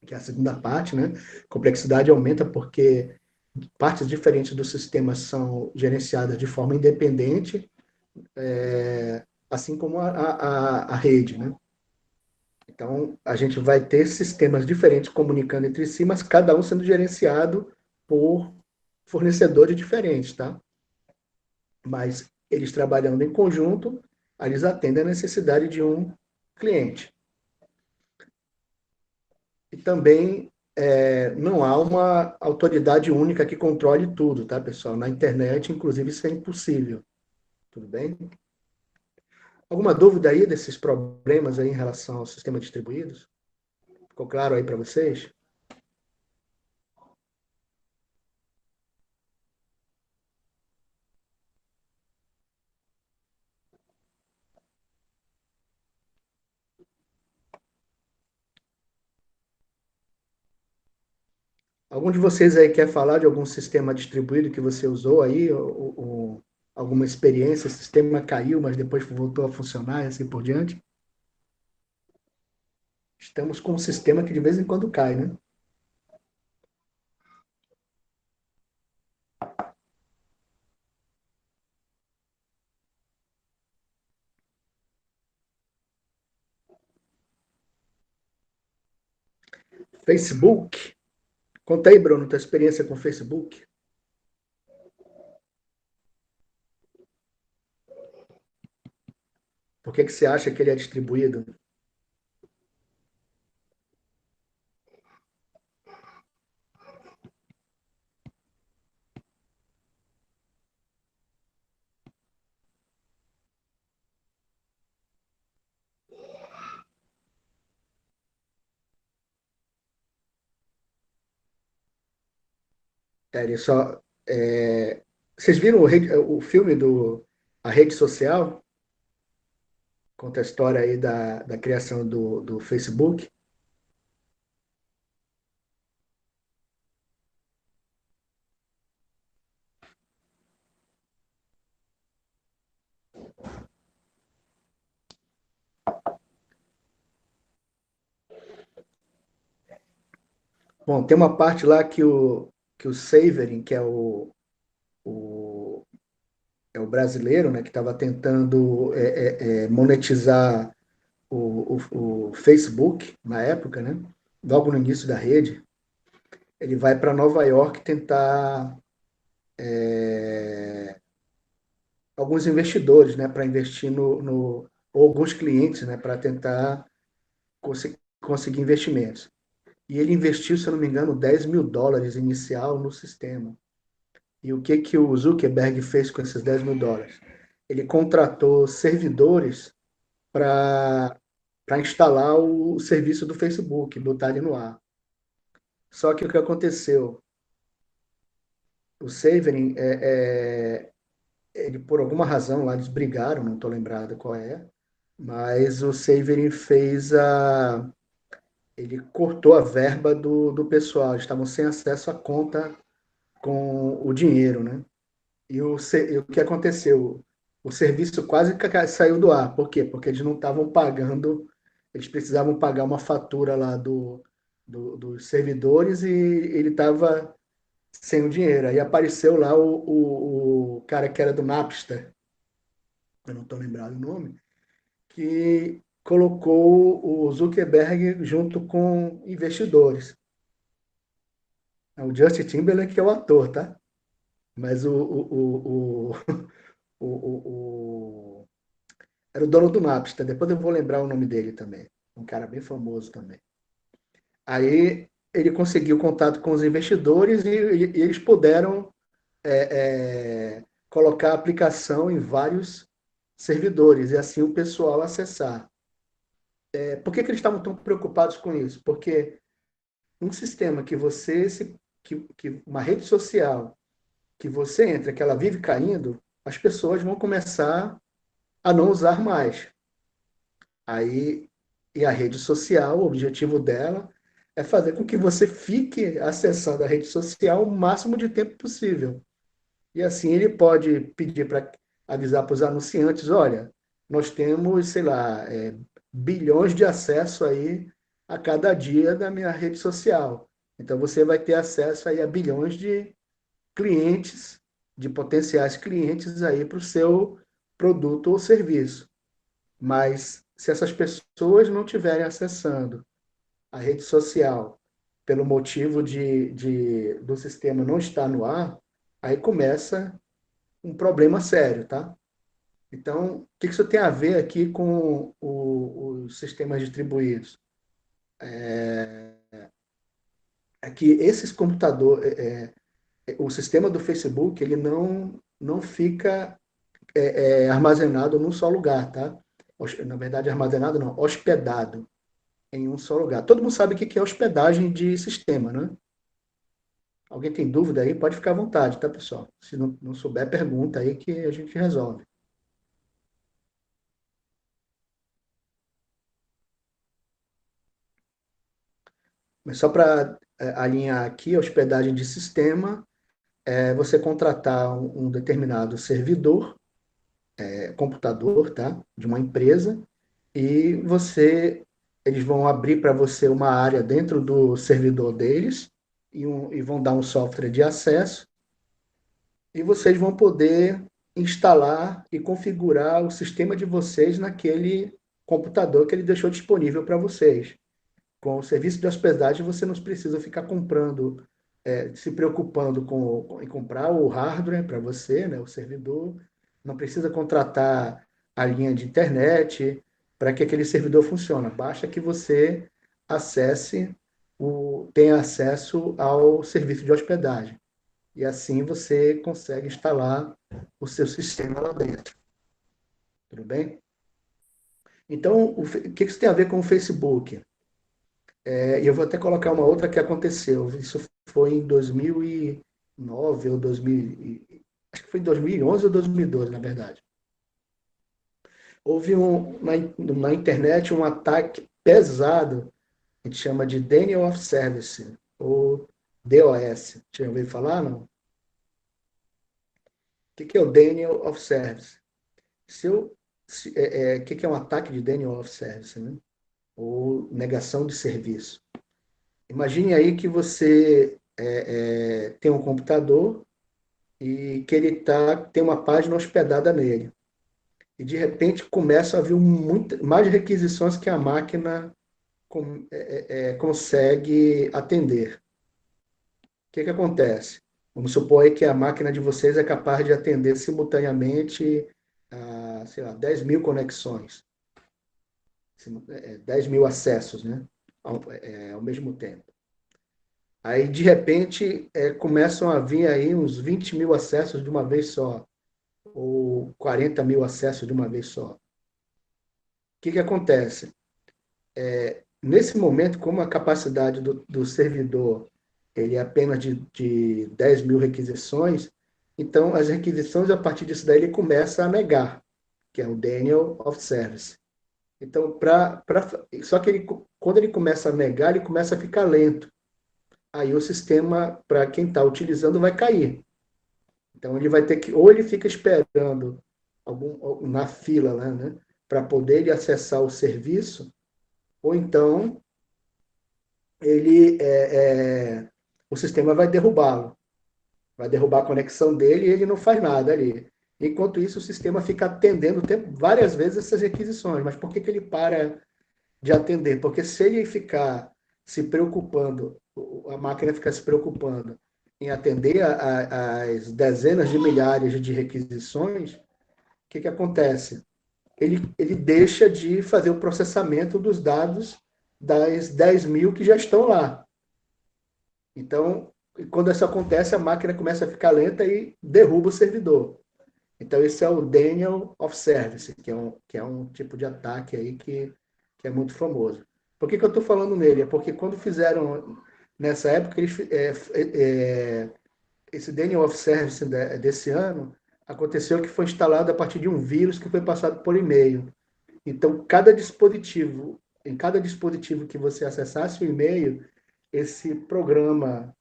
que é a segunda parte, né? A complexidade aumenta porque partes diferentes do sistema são gerenciadas de forma independente, assim como a rede, né? Então, a gente vai ter sistemas diferentes comunicando entre si, mas cada um sendo gerenciado por fornecedores diferentes, tá? Mas eles trabalhando em conjunto, eles atendem a necessidade de um cliente. E também não há uma autoridade única que controle tudo, tá, pessoal? Na internet, inclusive, isso é impossível. Tudo bem? Alguma dúvida aí desses problemas aí em relação ao sistema distribuídos? Ficou claro aí para vocês? Algum de vocês aí quer falar de algum sistema distribuído que você usou aí, ou alguma experiência, o sistema caiu, mas depois voltou a funcionar e assim por diante? Estamos com um sistema que de vez em quando cai, né? Facebook. Conta aí, Bruno, tua experiência com o Facebook. Por que que você acha que ele é distribuído? Ele só, vocês viram o filme A Rede Social? Conta a história aí da criação do Facebook. Bom, tem uma parte lá que o Saverin, que o, é o brasileiro, né, que estava tentando monetizar o Facebook na época, né, logo no início da rede, ele vai para Nova York tentar alguns investidores, né, para investir ou alguns clientes, né, para tentar conseguir investimentos. E ele investiu, se eu não me engano, US$ 10.000 inicial no sistema. E o que, que o Zuckerberg fez com esses US$ 10.000? Ele contratou servidores para instalar o serviço do Facebook, botar ele no ar. Só que o que aconteceu? O Saverin, ele, por alguma razão, lá eles brigaram, não estou lembrado qual é, mas o Saverin ele cortou a verba do pessoal, eles estavam sem acesso à conta com o dinheiro, né? E o que aconteceu? O serviço quase saiu do ar. Por quê? Porque eles não estavam pagando, eles precisavam pagar uma fatura lá dos servidores e ele estava sem o dinheiro. Aí apareceu lá o cara que era do Napster, eu não estou lembrado o nome, que colocou o Zuckerberg junto com investidores. O Justin Timberlake é o ator, tá? Mas o, o, era o dono do Napster. Depois eu vou lembrar o nome dele também. Um cara bem famoso também. Aí ele conseguiu contato com os investidores e eles puderam colocar a aplicação em vários servidores e assim o pessoal acessar. Por que, que eles estavam tão preocupados com isso? Porque um sistema que uma rede social que você entra, que ela vive caindo, as pessoas vão começar a não usar mais. Aí, e a rede social, o objetivo dela é fazer com que você fique acessando a rede social o máximo de tempo possível. E assim ele pode pedir para avisar para os anunciantes, olha, nós temos, sei lá, bilhões de acesso aí a cada dia da minha rede social. Então você vai ter acesso aí a bilhões de clientes, de potenciais clientes aí para o seu produto ou serviço. Mas se essas pessoas não estiverem acessando a rede social pelo motivo do sistema não estar no ar, aí começa um problema sério, tá? Então, o que isso tem a ver aqui com os sistemas distribuídos? É que esses computadores, o sistema do Facebook, ele não fica armazenado num só lugar, tá? Na verdade, armazenado não, hospedado em um só lugar. Todo mundo sabe o que é hospedagem de sistema, né? Alguém tem dúvida aí? Pode ficar à vontade, tá, pessoal? Se não souber, pergunta aí que a gente resolve. Mas só para alinhar aqui, a hospedagem de sistema é você contratar um determinado servidor, computador, tá? De uma empresa, e eles vão abrir para você uma área dentro do servidor deles e vão dar um software de acesso e vocês vão poder instalar e configurar o sistema de vocês naquele computador que ele deixou disponível para vocês. Com o serviço de hospedagem, você não precisa ficar comprando, se preocupando em comprar o hardware para você, né, o servidor, não precisa contratar a linha de internet para que aquele servidor funcione. Basta que você tenha acesso ao serviço de hospedagem. E assim você consegue instalar o seu sistema lá dentro. Tudo bem? Então, o que isso tem a ver com o Facebook? E eu vou até colocar uma outra que aconteceu. Isso foi em 2009 ou 2000, acho que foi em 2011 ou 2012, na verdade. Houve na internet um ataque pesado, a gente chama de Denial of Service, ou DOS. Já ouviu falar, não? O que é o Denial of Service? Se eu, o que é um ataque de Denial of Service, né? Ou negação de serviço? Imagine aí que você tem um computador e que tem uma página hospedada nele. E de repente começa a vir mais requisições que a máquina consegue atender. O que que acontece? Vamos supor aí que a máquina de vocês é capaz de atender simultaneamente sei lá, 10 mil conexões, 10 mil acessos, né? Ao mesmo tempo. Aí, de repente, começam a vir aí uns 20 mil acessos de uma vez só, ou 40 mil acessos de uma vez só. O que que acontece? Nesse momento, como a capacidade do servidor ele é apenas de 10 mil requisições, então as requisições, a partir disso daí, ele começa a negar, que é o Denial of Service. Então, só que quando ele começa a negar, ele começa a ficar lento. Aí o sistema, para quem está utilizando, vai cair. Então ele vai ter que, ou ele fica esperando na fila, né, para poder ele acessar o serviço, ou então ele o sistema vai derrubá-lo, vai derrubar a conexão dele e ele não faz nada ali. Enquanto isso, o sistema fica atendendo várias vezes essas requisições. Mas por que, que ele para de atender? Porque se ele ficar se preocupando, a máquina ficar se preocupando em atender as dezenas de milhares de requisições, o que, que acontece? Ele deixa de fazer o processamento dos dados das 10 mil que já estão lá. Então, quando isso acontece, a máquina começa a ficar lenta e derruba o servidor. Então, esse é o Denial of Service, que é um tipo de ataque aí que é muito famoso. Por que eu estou falando nele? É porque quando fizeram, nessa época, esse Denial of Service desse ano, aconteceu que foi instalado a partir de um vírus que foi passado por e-mail. Então, em cada dispositivo que você acessasse o e-mail, esse programa,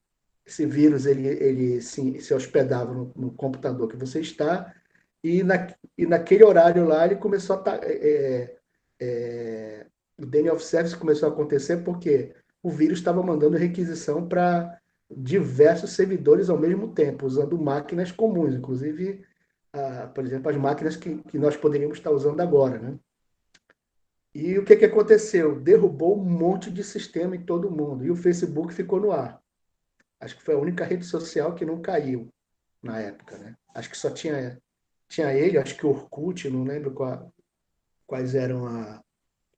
esse vírus, ele se hospedava no computador que você está, e naquele horário lá ele começou a. O Denial of Service começou a acontecer porque o vírus estava mandando requisição para diversos servidores ao mesmo tempo, usando máquinas comuns, inclusive, por exemplo, as máquinas que nós poderíamos estar usando agora, né? E o que, que aconteceu? Derrubou um monte de sistema em todo mundo. E o Facebook ficou no ar. Acho que foi a única rede social que não caiu na época, né? Acho que só tinha ele, acho que o Orkut, não lembro quais eram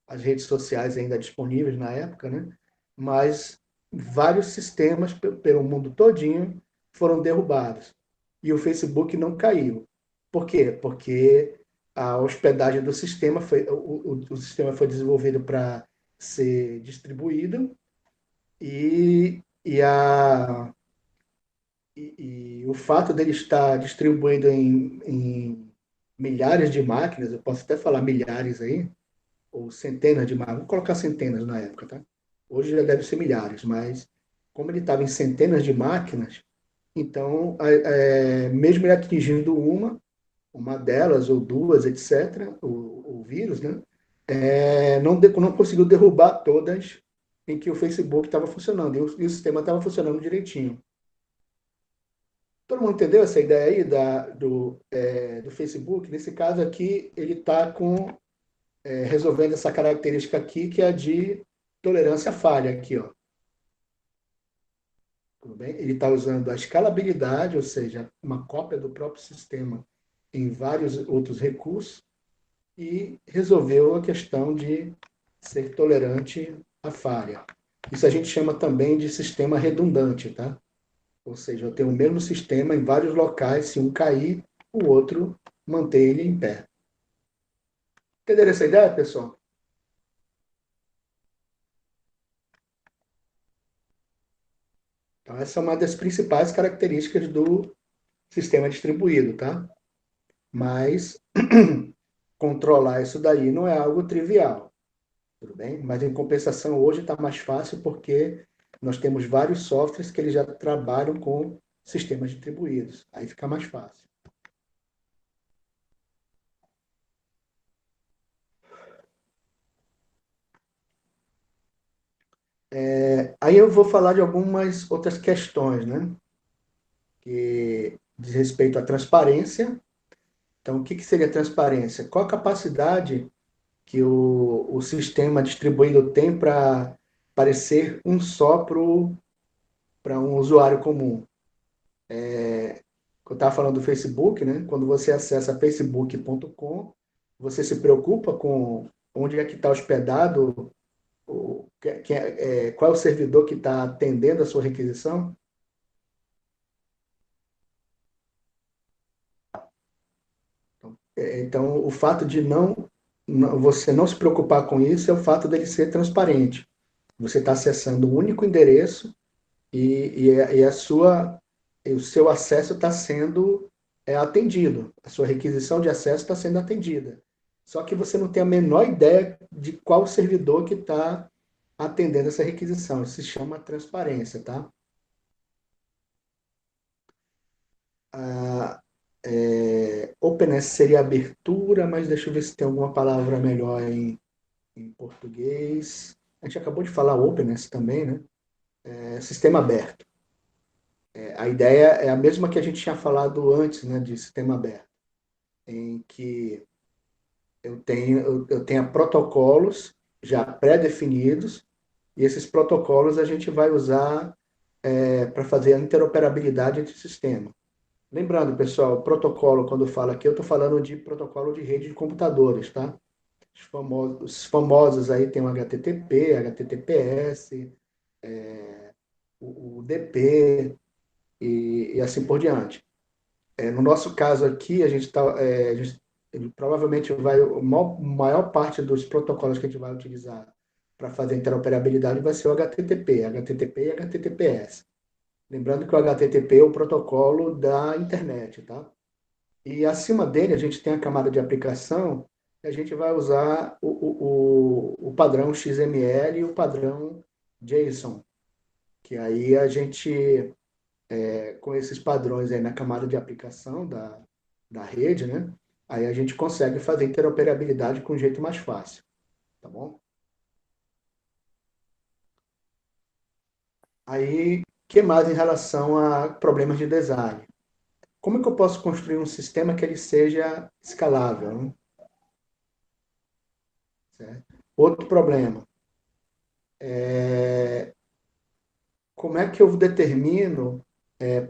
as redes sociais ainda disponíveis na época, né? Mas vários sistemas pelo mundo todinho foram derrubados. E o Facebook não caiu. Por quê? Porque a hospedagem do sistema o sistema foi desenvolvido para ser distribuído e, e o fato dele estar distribuído em milhares de máquinas, eu posso até falar milhares aí, ou centenas de máquinas, vou colocar centenas na época, tá? Hoje já deve ser milhares, mas como ele estava em centenas de máquinas, então, mesmo ele atingindo uma delas ou duas, etc., o vírus, né? Não conseguiu derrubar todas em que o Facebook estava funcionando e o sistema estava funcionando direitinho. Todo mundo entendeu essa ideia aí do Facebook? Nesse caso aqui, ele está resolvendo essa característica aqui, que é a de tolerância à falha aqui, ó. Tudo bem? Ele está usando a escalabilidade, ou seja, uma cópia do próprio sistema em vários outros recursos, e resolveu a questão de ser tolerante à falha. Isso a gente chama também de sistema redundante, tá? Ou seja, eu tenho o mesmo sistema em vários locais, se um cair, o outro mantém ele em pé. Entenderam essa ideia, pessoal? Então, essa é uma das principais características do sistema distribuído, tá? Mas controlar isso daí não é algo trivial, tudo bem? Mas em compensação, hoje está mais fácil porque nós temos vários softwares que eles já trabalham com sistemas distribuídos. Aí fica mais fácil. Aí eu vou falar de algumas outras questões, né? Que diz respeito à transparência. Então, o que que seria transparência? Qual a capacidade que o sistema distribuído tem para parecer um só para um usuário comum? Eu estava falando do Facebook, né? Quando você acessa facebook.com, você se preocupa com onde é que está hospedado, qual é o servidor que está atendendo a sua requisição? Então, o fato de você não se preocupar com isso é o fato dele ser transparente. Você está acessando um único endereço e e o seu acesso está sendo atendido. A sua requisição de acesso está sendo atendida. Só que você não tem a menor ideia de qual servidor que está atendendo essa requisição. Isso se chama transparência, tá? A, openness seria abertura, mas deixa eu ver se tem alguma palavra melhor em português. A gente acabou de falar openness também, né? Sistema aberto. A ideia é a mesma que a gente tinha falado antes, né, de sistema aberto, em que eu tenho protocolos já pré-definidos e esses protocolos a gente vai usar para fazer a interoperabilidade entre sistemas. Lembrando, pessoal, protocolo, quando eu falo aqui, eu estou falando de protocolo de rede de computadores, tá? Os famosos aí tem o HTTP, HTTPS, o DP e assim por diante. No nosso caso aqui, provavelmente maior parte dos protocolos que a gente vai utilizar para fazer interoperabilidade vai ser o HTTP, HTTP e HTTPS. Lembrando que o HTTP é o protocolo da internet, tá? E acima dele a gente tem a camada de aplicação, e a gente vai usar o padrão XML e o padrão JSON, que aí a gente com esses padrões aí na camada de aplicação da rede, né? Aí a gente consegue fazer interoperabilidade com um jeito mais fácil, tá bom? Aí, que mais em relação a problemas de design? Como é que eu posso construir um sistema que ele seja escalável, né? Certo? Outro problema, como é que eu determino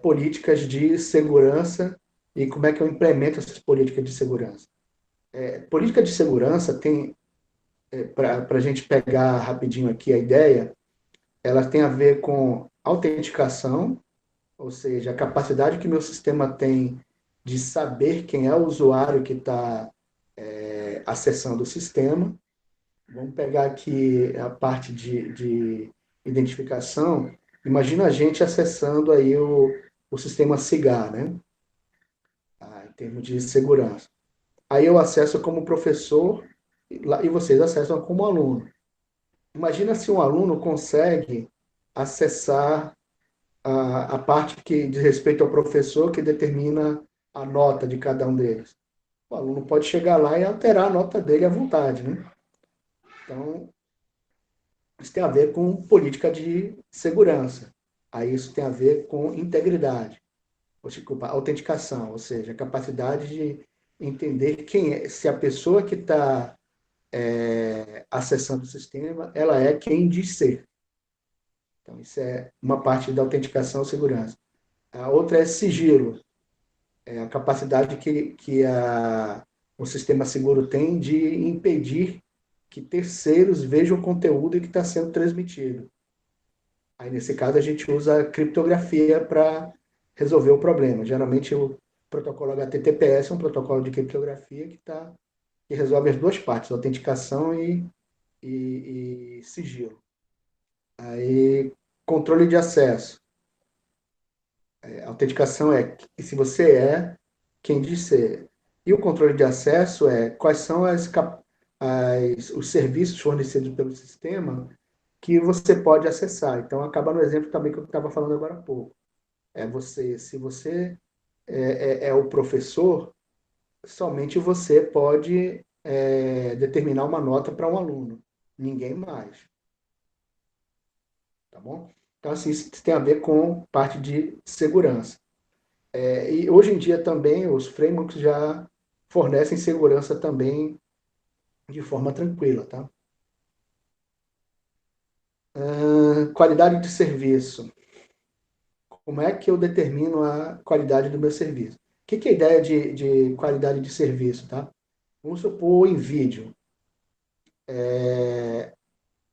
políticas de segurança e como é que eu implemento essas políticas de segurança? Política de segurança tem, para a gente pegar rapidinho aqui a ideia, ela tem a ver com autenticação, ou seja, a capacidade que meu sistema tem de saber quem é o usuário que está acessando o sistema. Vamos pegar aqui a parte de identificação. Imagina a gente acessando aí o sistema SIGAR, né? Em termos de segurança. Aí eu acesso como professor e vocês acessam como aluno. Imagina se um aluno consegue acessar a parte que diz respeito ao professor que determina a nota de cada um deles. O aluno pode chegar lá e alterar a nota dele à vontade, né? Então, isso tem a ver com política de segurança. Aí isso tem a ver com integridade, ou desculpa, autenticação, ou seja, a capacidade de entender quem é, se a pessoa que está acessando o sistema, ela é quem diz ser. Então, isso é uma parte da autenticação e segurança. A outra é sigilo, a capacidade o sistema seguro tem de impedir que terceiros vejam o conteúdo que está sendo transmitido. Aí, nesse caso, a gente usa a criptografia para resolver o problema. Geralmente, o protocolo HTTPS é um protocolo de criptografia que resolve as duas partes, autenticação e sigilo. Aí, controle de acesso. Autenticação é se você é quem diz ser. E o controle de acesso é quais são os serviços fornecidos pelo sistema que você pode acessar. Então, acaba no exemplo também que eu estava falando agora há pouco. Se você é o professor, somente você pode determinar uma nota para um aluno, ninguém mais. tá bom? Então, assim, isso tem a ver com parte de segurança. E hoje em dia também os frameworks já fornecem segurança também de forma tranquila, tá? Qualidade de serviço. Como é que eu determino a qualidade do meu serviço? O que é a ideia de qualidade de serviço, tá? Vamos supor em vídeo.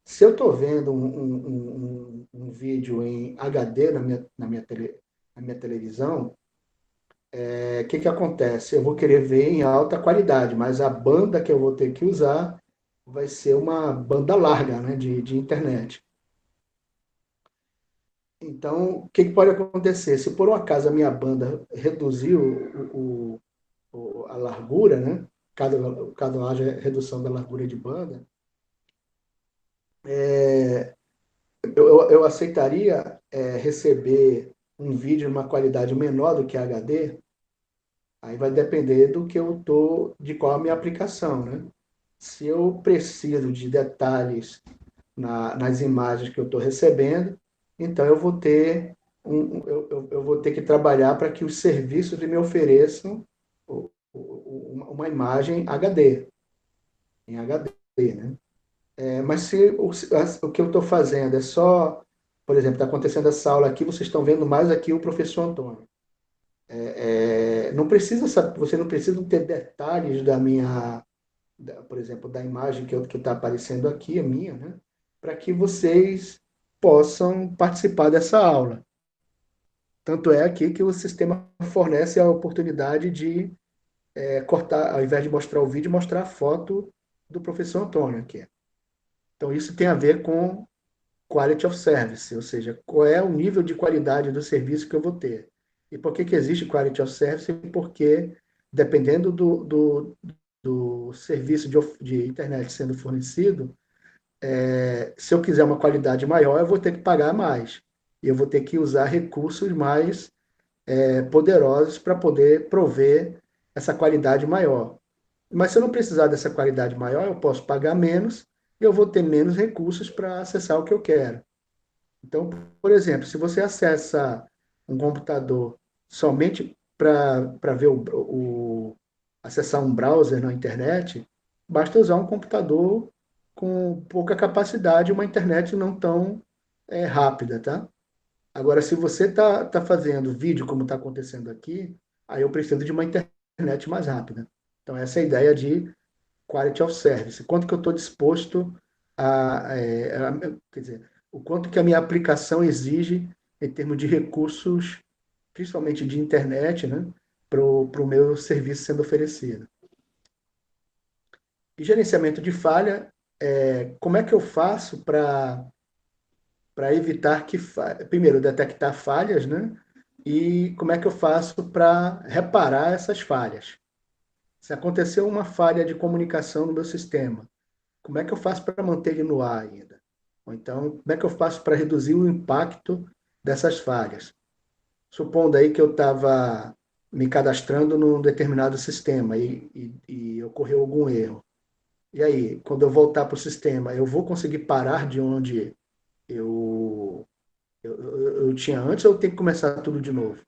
Se eu estou vendo um vídeo em HD na minha televisão, que acontece? Eu vou querer ver em alta qualidade, mas a banda que eu vou ter que usar vai ser uma banda larga, né, de internet. Então, o que pode acontecer? Se por um acaso a minha banda reduziu a largura, né, caso haja redução da largura de banda, eu aceitaria receber um vídeo numa qualidade menor do que HD. Aí vai depender do que eu tô, de qual a minha aplicação, né? Se eu preciso de detalhes nas imagens que eu estou recebendo, então eu vou ter eu vou ter que trabalhar para que os serviços me ofereçam uma imagem HD, em HD, né? Mas se o que eu estou fazendo é só, por exemplo, está acontecendo essa aula aqui, vocês estão vendo mais aqui o professor Antônio. Não precisa, você não precisa ter detalhes por exemplo, da imagem que está aparecendo aqui, a minha, né? Para que vocês possam participar dessa aula. Tanto é aqui que o sistema fornece a oportunidade de cortar, ao invés de mostrar o vídeo, mostrar a foto do professor Antônio aqui. Então, isso tem a ver com quality of service, ou seja, qual é o nível de qualidade do serviço que eu vou ter. E por que que existe quality of service? Porque, dependendo do serviço de internet sendo fornecido, se eu quiser uma qualidade maior, eu vou ter que pagar mais. E eu vou ter que usar recursos mais poderosos para poder prover essa qualidade maior. Mas se eu não precisar dessa qualidade maior, eu posso pagar menos e eu vou ter menos recursos para acessar o que eu quero. Então, por exemplo, se você acessa um computador somente para ver acessar um browser na internet, basta usar um computador com pouca capacidade e uma internet não tão rápida, tá? Agora, se você tá fazendo vídeo como está acontecendo aqui, aí eu preciso de uma internet mais rápida. Então, essa é a ideia de quality of service. Quanto que eu estou disposto quer dizer, o quanto que a minha aplicação exige em termos de recursos, principalmente de internet, né, para o meu serviço sendo oferecido. E gerenciamento de falha, como é que eu faço para evitar que, primeiro, detectar falhas, né? E como é que eu faço para reparar essas falhas? Se aconteceu uma falha de comunicação no meu sistema, como é que eu faço para manter ele no ar ainda? Ou então, como é que eu faço para reduzir o impacto dessas falhas? Supondo aí que eu estava me cadastrando num determinado sistema e ocorreu algum erro. E aí, quando eu voltar para o sistema, eu vou conseguir parar de onde eu, eu tinha antes ou eu tenho que começar tudo de novo?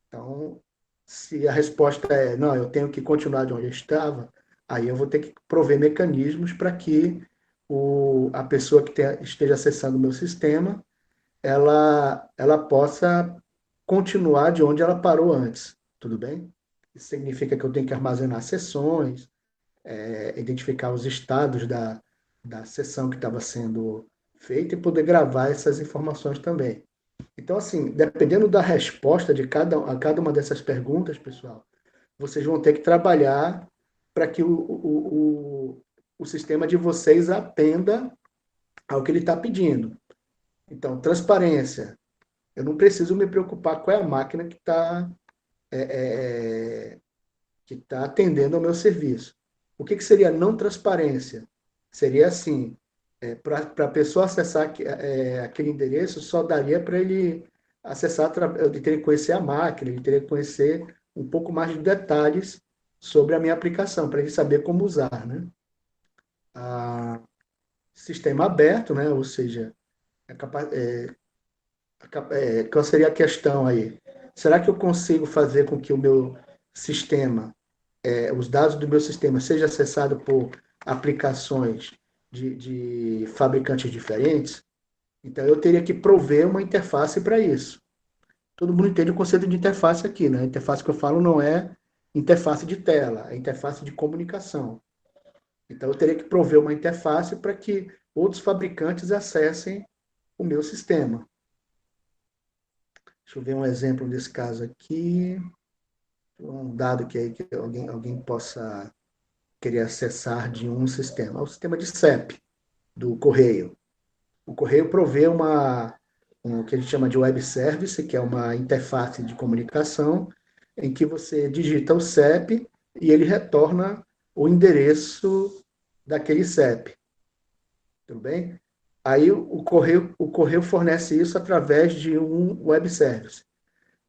Então, se a resposta é não, eu tenho que continuar de onde eu estava, aí eu vou ter que prover mecanismos para que a pessoa que esteja acessando o meu sistema, ela possa continuar de onde ela parou antes, tudo bem? Isso significa que eu tenho que armazenar sessões, identificar os estados da sessão que estava sendo feita e poder gravar essas informações também. Então, assim, dependendo da resposta a cada uma dessas perguntas, pessoal, vocês vão ter que trabalhar para que o sistema de vocês atenda ao que ele está pedindo. Então, transparência. Eu não preciso me preocupar qual é a máquina que tá atendendo ao meu serviço. O que seria não transparência? Seria assim, para a pessoa acessar aquele endereço, só daria para ele acessar, ele teria que conhecer a máquina, ele teria que conhecer um pouco mais de detalhes sobre a minha aplicação, para ele saber como usar, né? Sistema aberto, né? Ou seja, É qual seria a questão aí? Será que eu consigo fazer com que o meu sistema, os dados do meu sistema sejam acessados por aplicações de fabricantes diferentes? Então, eu teria que prover uma interface para isso. Todo mundo entende o conceito de interface aqui, né? A interface que eu falo não é interface de tela, é interface de comunicação. Então, eu teria que prover uma interface para que outros fabricantes acessem o meu sistema. Deixa eu ver um exemplo desse caso aqui. Um dado que alguém possa querer acessar de um sistema. É o sistema de CEP do Correio. O Correio provê o que a gente chama de web service, que é uma interface de comunicação, em que você digita o CEP e ele retorna o endereço daquele CEP. Tudo bem? Aí o Correio fornece isso através de um web service.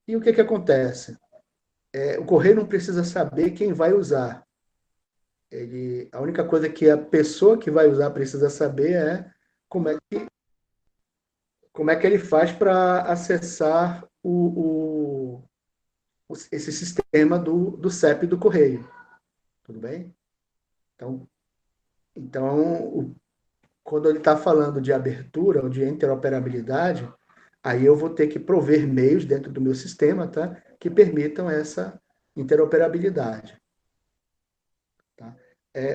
E o que acontece? O Correio não precisa saber quem vai usar. A única coisa que a pessoa que vai usar precisa saber é como é como é que ele faz para acessar esse sistema do CEP do Correio. Tudo bem? Então, então quando ele está falando de abertura ou de interoperabilidade, aí eu vou ter que prover meios dentro do meu sistema, tá, que permitam essa interoperabilidade. Tá?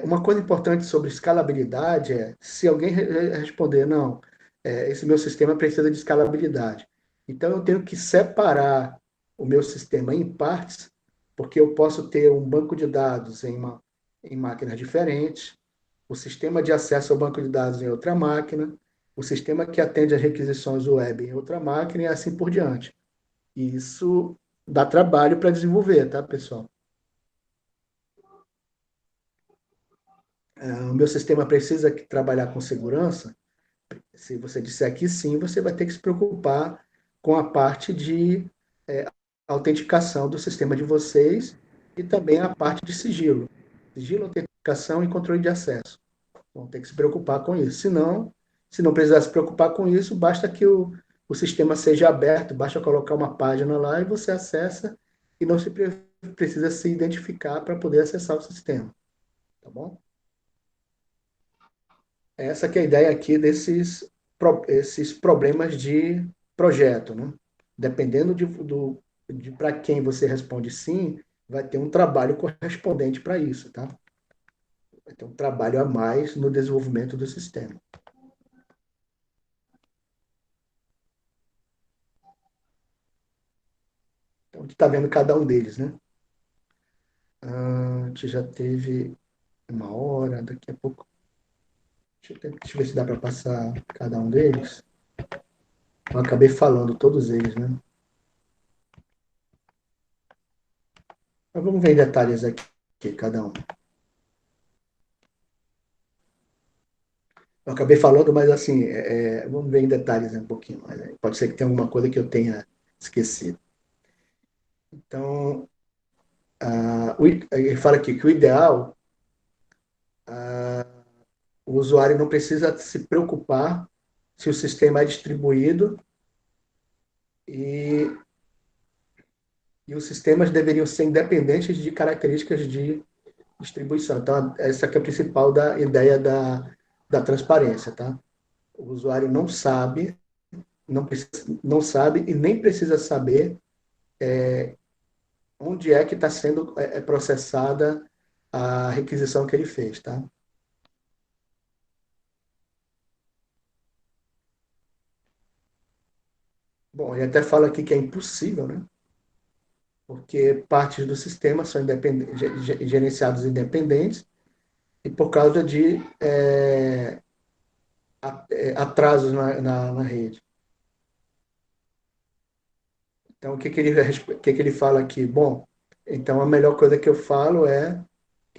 Uma coisa importante sobre escalabilidade é, se alguém responder, não, esse meu sistema precisa de escalabilidade. Então, eu tenho que separar o meu sistema em partes, porque eu posso ter um banco de dados em máquinas diferentes, o sistema de acesso ao banco de dados em outra máquina, o sistema que atende às requisições web em outra máquina e assim por diante. E isso dá trabalho para desenvolver, tá, pessoal? O meu sistema precisa trabalhar com segurança. Se você disser que sim, você vai ter que se preocupar com a parte de autenticação do sistema de vocês e também a parte de sigilo. Sigilo, autenticação e controle de acesso. Vão ter que se preocupar com isso. Se não precisar se preocupar com isso, basta que o sistema seja aberto, basta colocar uma página lá e você acessa e não precisa se identificar para poder acessar o sistema. Tá bom? Essa que é a ideia aqui esses problemas de projeto, né? Dependendo de para quem você responde sim, vai ter um trabalho correspondente para isso, tá? Vai ter um trabalho a mais no desenvolvimento do sistema. Então, a gente está vendo cada um deles, né? A gente já teve 1 hora, daqui a pouco. Deixa eu ver se dá para passar cada um deles. Eu acabei falando todos eles, né? Mas vamos ver em detalhes aqui, cada um. Eu acabei falando, mas assim, vamos ver em detalhes um pouquinho mais. Pode ser que tenha alguma coisa que eu tenha esquecido. Então, ele fala aqui que o ideal, o usuário não precisa se preocupar se o sistema é distribuído e, e os sistemas deveriam ser independentes de características de distribuição. Então, essa que é a principal da ideia da transparência, tá? O usuário não sabe e nem precisa saber onde é que está sendo processada a requisição que ele fez, tá? Bom, ele até fala aqui que é impossível, né? Porque partes do sistema são gerenciados independentes e por causa de atrasos na rede. Então, o que ele fala aqui? Bom, então a melhor coisa que eu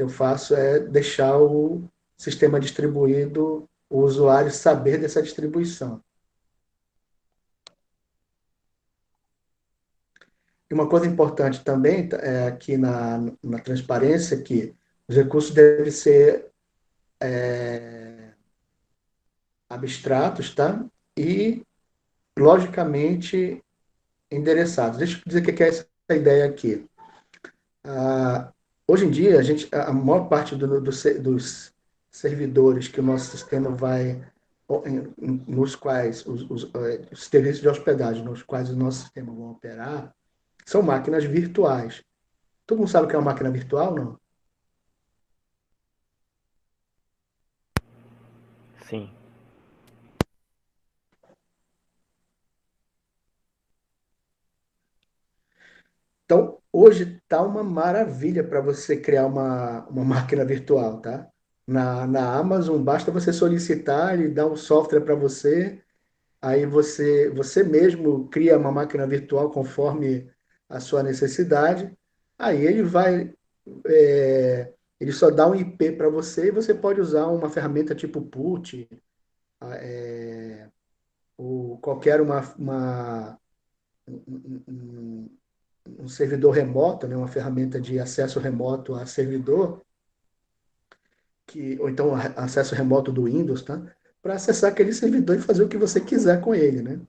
faço é deixar o sistema distribuído, o usuário saber dessa distribuição. E uma coisa importante também aqui na transparência que os recursos devem ser abstratos, tá? e, logicamente, endereçados. Deixa eu dizer o que é essa ideia aqui. Ah, hoje em dia, a maior parte dos servidores que o nosso sistema vai, nos quais os serviços de hospedagem, nos quais o nosso sistema vão operar, são máquinas virtuais. Todo mundo sabe o que é uma máquina virtual, não? Sim. Então, hoje está uma maravilha para você criar uma máquina virtual, tá? Na Amazon, basta você solicitar, ele dá um software para você. Aí você mesmo cria uma máquina virtual conforme a sua necessidade. Aí ele só dá um IP para você e você pode usar uma ferramenta tipo Put, ou qualquer um, um servidor remoto, né, uma ferramenta de acesso remoto a servidor, ou então acesso remoto do Windows, tá? Para acessar aquele servidor e fazer o que você quiser com ele, né?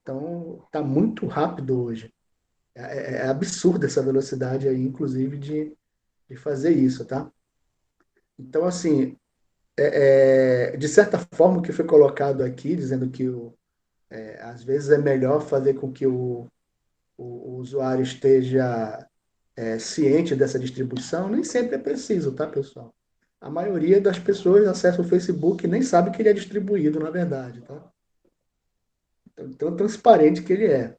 Então, está muito rápido hoje. É absurda essa velocidade aí, inclusive, de fazer isso, tá? Então, assim, de certa forma, o que foi colocado aqui, dizendo que às vezes é melhor fazer com que o usuário esteja ciente dessa distribuição, nem sempre é preciso, tá, pessoal? A maioria das pessoas acessa o Facebook e nem sabe que ele é distribuído, na verdade, tá? Tão transparente que ele é.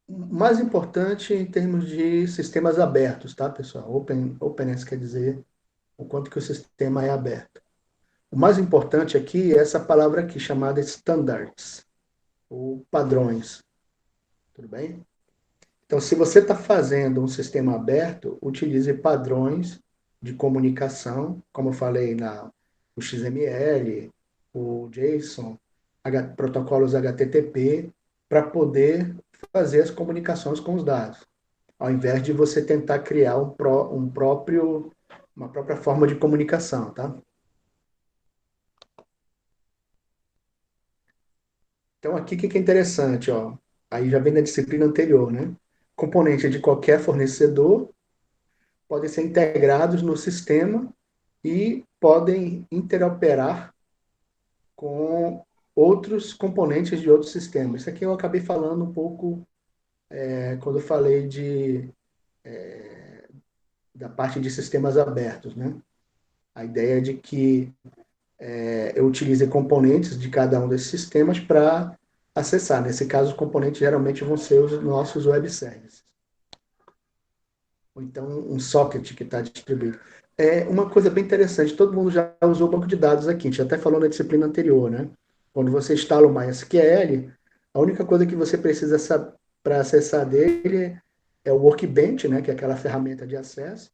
Mais importante em termos de sistemas abertos, tá, pessoal? Openness quer dizer o quanto que o sistema é aberto. O mais importante aqui é essa palavra aqui, chamada standards, ou padrões, tudo bem? Então, se você está fazendo um sistema aberto, utilize padrões de comunicação, como eu falei, o XML, o JSON, protocolos HTTP, para poder fazer as comunicações com os dados, ao invés de você tentar criar uma própria forma de comunicação, tá? Então, aqui o que é interessante, ó, aí já vem da disciplina anterior, né? Componentes de qualquer fornecedor podem ser integrados no sistema e podem interoperar com outros componentes de outros sistemas. Isso aqui eu acabei falando um pouco quando eu falei da parte de sistemas abertos, né? A ideia de que eu utilize componentes de cada um desses sistemas para acessar. Nesse caso, os componentes geralmente vão ser os nossos web services. Ou então um socket que está distribuído. É uma coisa bem interessante, todo mundo já usou banco de dados aqui, a gente até falou na disciplina anterior, né? Quando você instala o MySQL, a única coisa que você precisa para acessar dele é o Workbench, né, que é aquela ferramenta de acesso.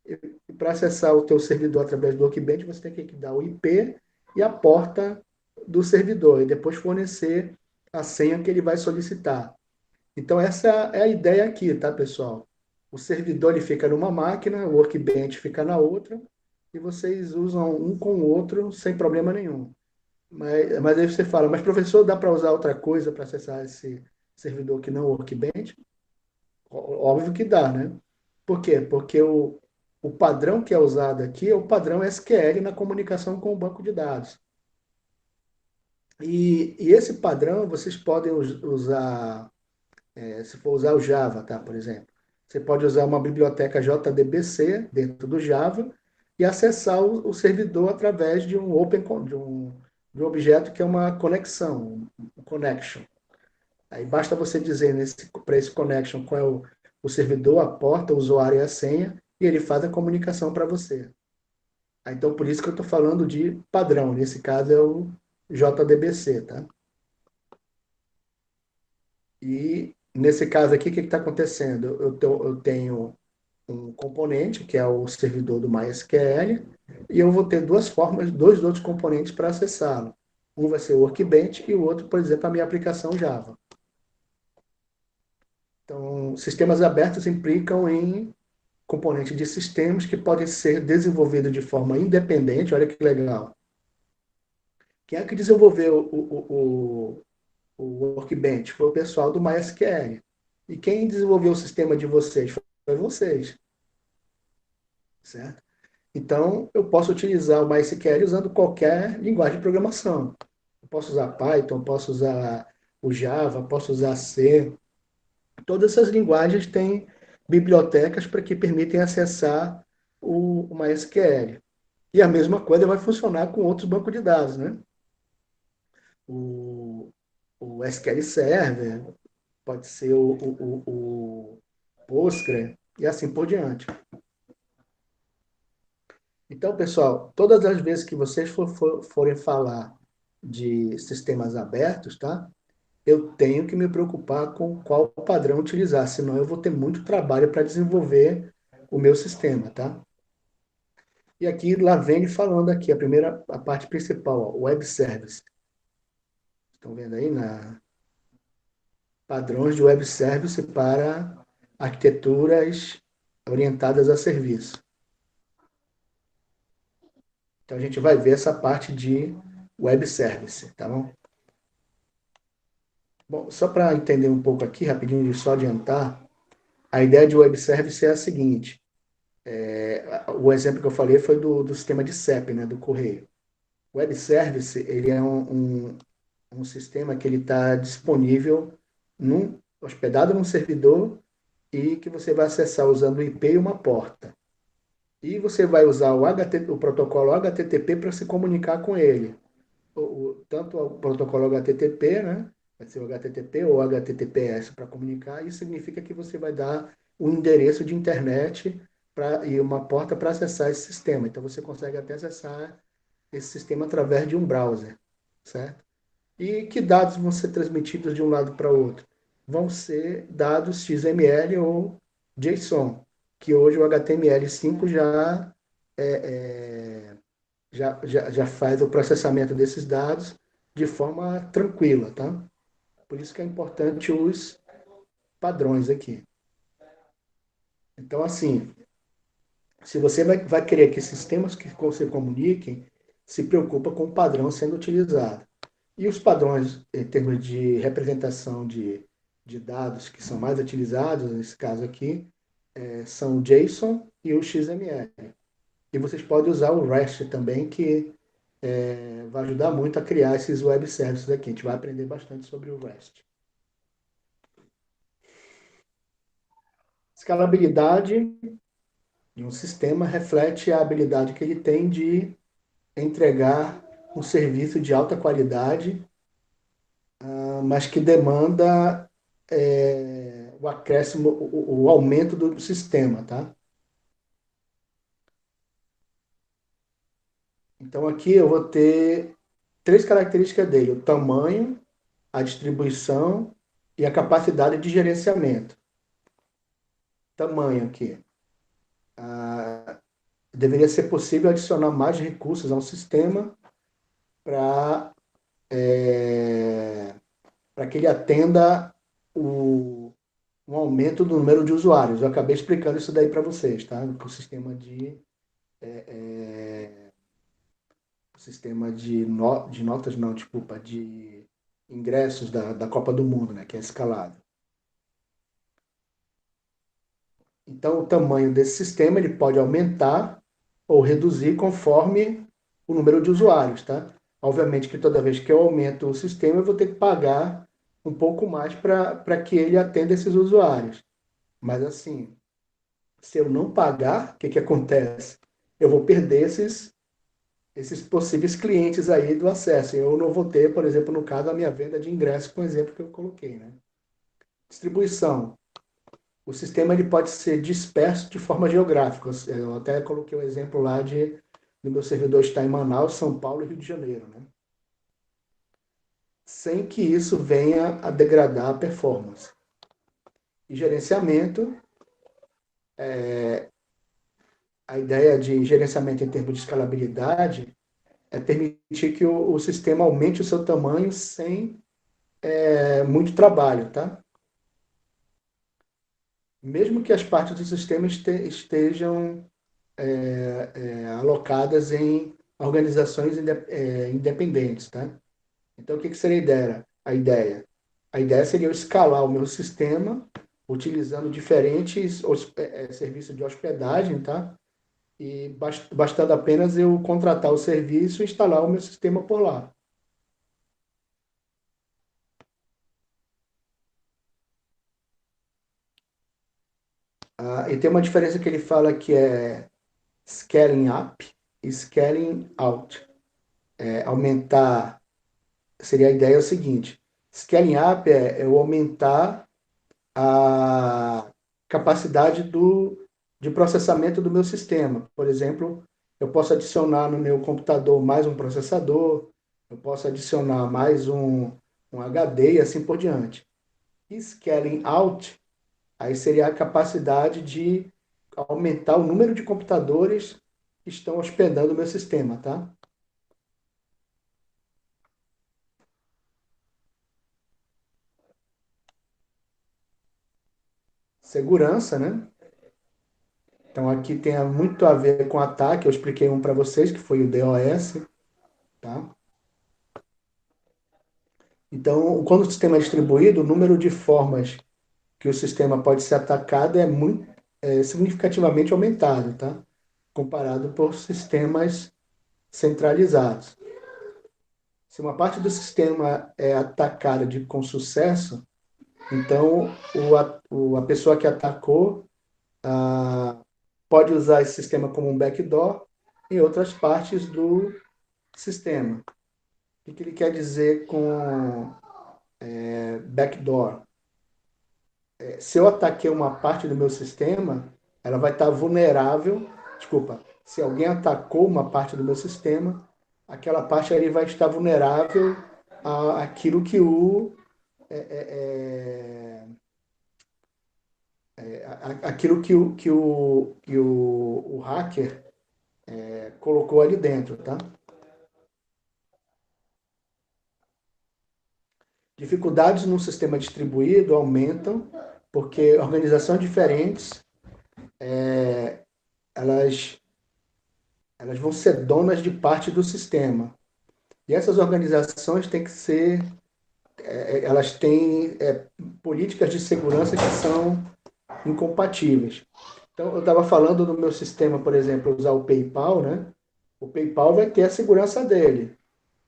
E para acessar o teu servidor através do Workbench, você tem que dar o IP e a porta do servidor, e depois fornecer a senha que ele vai solicitar. Então, essa é a ideia aqui, tá, pessoal? O servidor ele fica numa máquina, o Workbench fica na outra, e vocês usam um com o outro sem problema nenhum. Mas aí você fala, mas professor, dá para usar outra coisa para acessar esse servidor que não o Workbench? Óbvio que dá, né? Por quê? Porque o padrão que é usado aqui é o padrão SQL na comunicação com o banco de dados. E esse padrão vocês podem usar se for usar o Java, tá, por exemplo. Você pode usar uma biblioteca JDBC dentro do Java e acessar o servidor através de um de um objeto que é uma conexão, um connection. Aí basta você dizer para esse connection qual é o servidor, a porta, o usuário e a senha, e ele faz a comunicação para você. Aí, então, por isso que eu estou falando de padrão. Nesse caso é o JDBC, tá? E nesse caso aqui, o que está acontecendo? Eu tenho um componente, que é o servidor do MySQL, e eu vou ter dois outros componentes para acessá-lo. Um vai ser o Workbench e o outro, por exemplo, a minha aplicação Java. Então, Então, sistemas abertos implicam em componentes de sistemas que podem ser desenvolvidos de forma independente. Olha que legal. Quem é que desenvolveu o Workbench? Foi o pessoal do MySQL. E quem desenvolveu o sistema de vocês? Foi vocês, certo? Então, eu posso utilizar o MySQL usando qualquer linguagem de programação. Eu posso usar Python, posso usar o Java, posso usar C. Todas essas linguagens têm bibliotecas para que permitem acessar o MySQL. E a mesma coisa vai funcionar com outros bancos de dados, né? O, o SQL Server, pode ser o Postgre e assim por diante. Então, pessoal, todas as vezes que vocês forem falar de sistemas abertos, tá? Eu tenho que me preocupar com qual padrão utilizar, senão eu vou ter muito trabalho para desenvolver o meu sistema, tá? E aqui, lá vem ele falando aqui, a parte principal, ó, Web Service. Estão vendo aí na padrões de Web Service para arquiteturas orientadas a serviço. Então a gente vai ver essa parte de Web Service, tá bom? Bom, só para entender um pouco aqui, rapidinho, só adiantar, a ideia de Web Service é a seguinte: o exemplo que eu falei foi do sistema de CEP, né, do correio. O Web Service, ele é um sistema que ele está disponível hospedado num servidor e que você vai acessar usando o IP e uma porta. E você vai usar o protocolo HTTP para se comunicar com ele. Tanto o protocolo HTTP, né? Vai ser o HTTP ou HTTPS para comunicar. Isso significa que você vai dar um endereço de internet e uma porta para acessar esse sistema. Então você consegue até acessar esse sistema através de um browser, certo? E que dados vão ser transmitidos de um lado para o outro? Vão ser dados XML ou JSON, que hoje o HTML5 já faz o processamento desses dados de forma tranquila, tá? Por isso que é importante os padrões aqui. Então, assim, se você vai querer que sistemas que se comuniquem, se preocupa com o padrão sendo utilizado. E os padrões, em termos de representação de dados que são mais utilizados, nesse caso aqui, são o JSON e o XML. E vocês podem usar o REST também, que vai ajudar muito a criar esses web services aqui. A gente vai aprender bastante sobre o REST. Escalabilidade de um sistema reflete a habilidade que ele tem de entregar um serviço de alta qualidade, mas que demanda o acréscimo, o aumento do sistema, tá? Então aqui eu vou ter três características dele: o tamanho, a distribuição e a capacidade de gerenciamento. Tamanho aqui. Deveria ser possível adicionar mais recursos ao sistema para para que ele atenda um aumento do número de usuários. Eu acabei explicando isso daí para vocês, tá? O sistema de notas, não, desculpa, de ingressos da Copa do Mundo, né? Que é escalado. Então, o tamanho desse sistema ele pode aumentar ou reduzir conforme o número de usuários, tá? Obviamente que toda vez que eu aumento o sistema, eu vou ter que pagar um pouco mais para que ele atenda esses usuários. Mas assim, se eu não pagar, o que acontece? Eu vou perder esses possíveis clientes aí do acesso. Eu não vou ter, por exemplo, no caso, a minha venda de ingressos, com o exemplo que eu coloquei, né? Distribuição. O sistema ele pode ser disperso de forma geográfica. Eu até coloquei o exemplo lá do meu servidor estar em Manaus, São Paulo e Rio de Janeiro, né? Sem que isso venha a degradar a performance. E gerenciamento, a ideia de gerenciamento em termos de escalabilidade é permitir que o sistema aumente o seu tamanho sem muito trabalho, tá? mesmo que as partes do sistema estejam alocadas em organizações independentes, tá? Então, o que seria a ideia? A ideia seria eu escalar o meu sistema utilizando diferentes serviços de hospedagem, tá? E bastando apenas eu contratar o serviço e instalar o meu sistema por lá. E tem uma diferença que ele fala que é scaling up e scaling out. Aumentar, seria a ideia é o seguinte, scaling up é eu aumentar a capacidade de processamento do meu sistema. Por exemplo, eu posso adicionar no meu computador mais um processador, eu posso adicionar mais um HD e assim por diante. E scaling out, aí seria a capacidade de aumentar o número de computadores que estão hospedando o meu sistema, tá? Segurança, né? Então aqui tem muito a ver com ataque, eu expliquei um para vocês, que foi o DOS, tá? Então, quando o sistema é distribuído, o número de formas que o sistema pode ser atacado é significativamente aumentado, tá? Comparado por sistemas centralizados. Se uma parte do sistema é atacada com sucesso, então a pessoa que atacou ah, pode usar esse sistema como um backdoor em outras partes do sistema. O que ele quer dizer com backdoor? Se eu ataquei uma parte do meu sistema, ela vai estar vulnerável. Desculpa, se alguém atacou uma parte do meu sistema, aquela parte ali vai estar vulnerável àquilo que aquilo que o hacker colocou ali dentro, tá? Dificuldades no sistema distribuído aumentam porque organizações diferentes elas, elas vão ser donas de parte do sistema. E essas organizações têm que ser, elas têm políticas de segurança que são incompatíveis. Então, eu estava falando no meu sistema, por exemplo, usar o PayPal, né? O PayPal vai ter a segurança dele,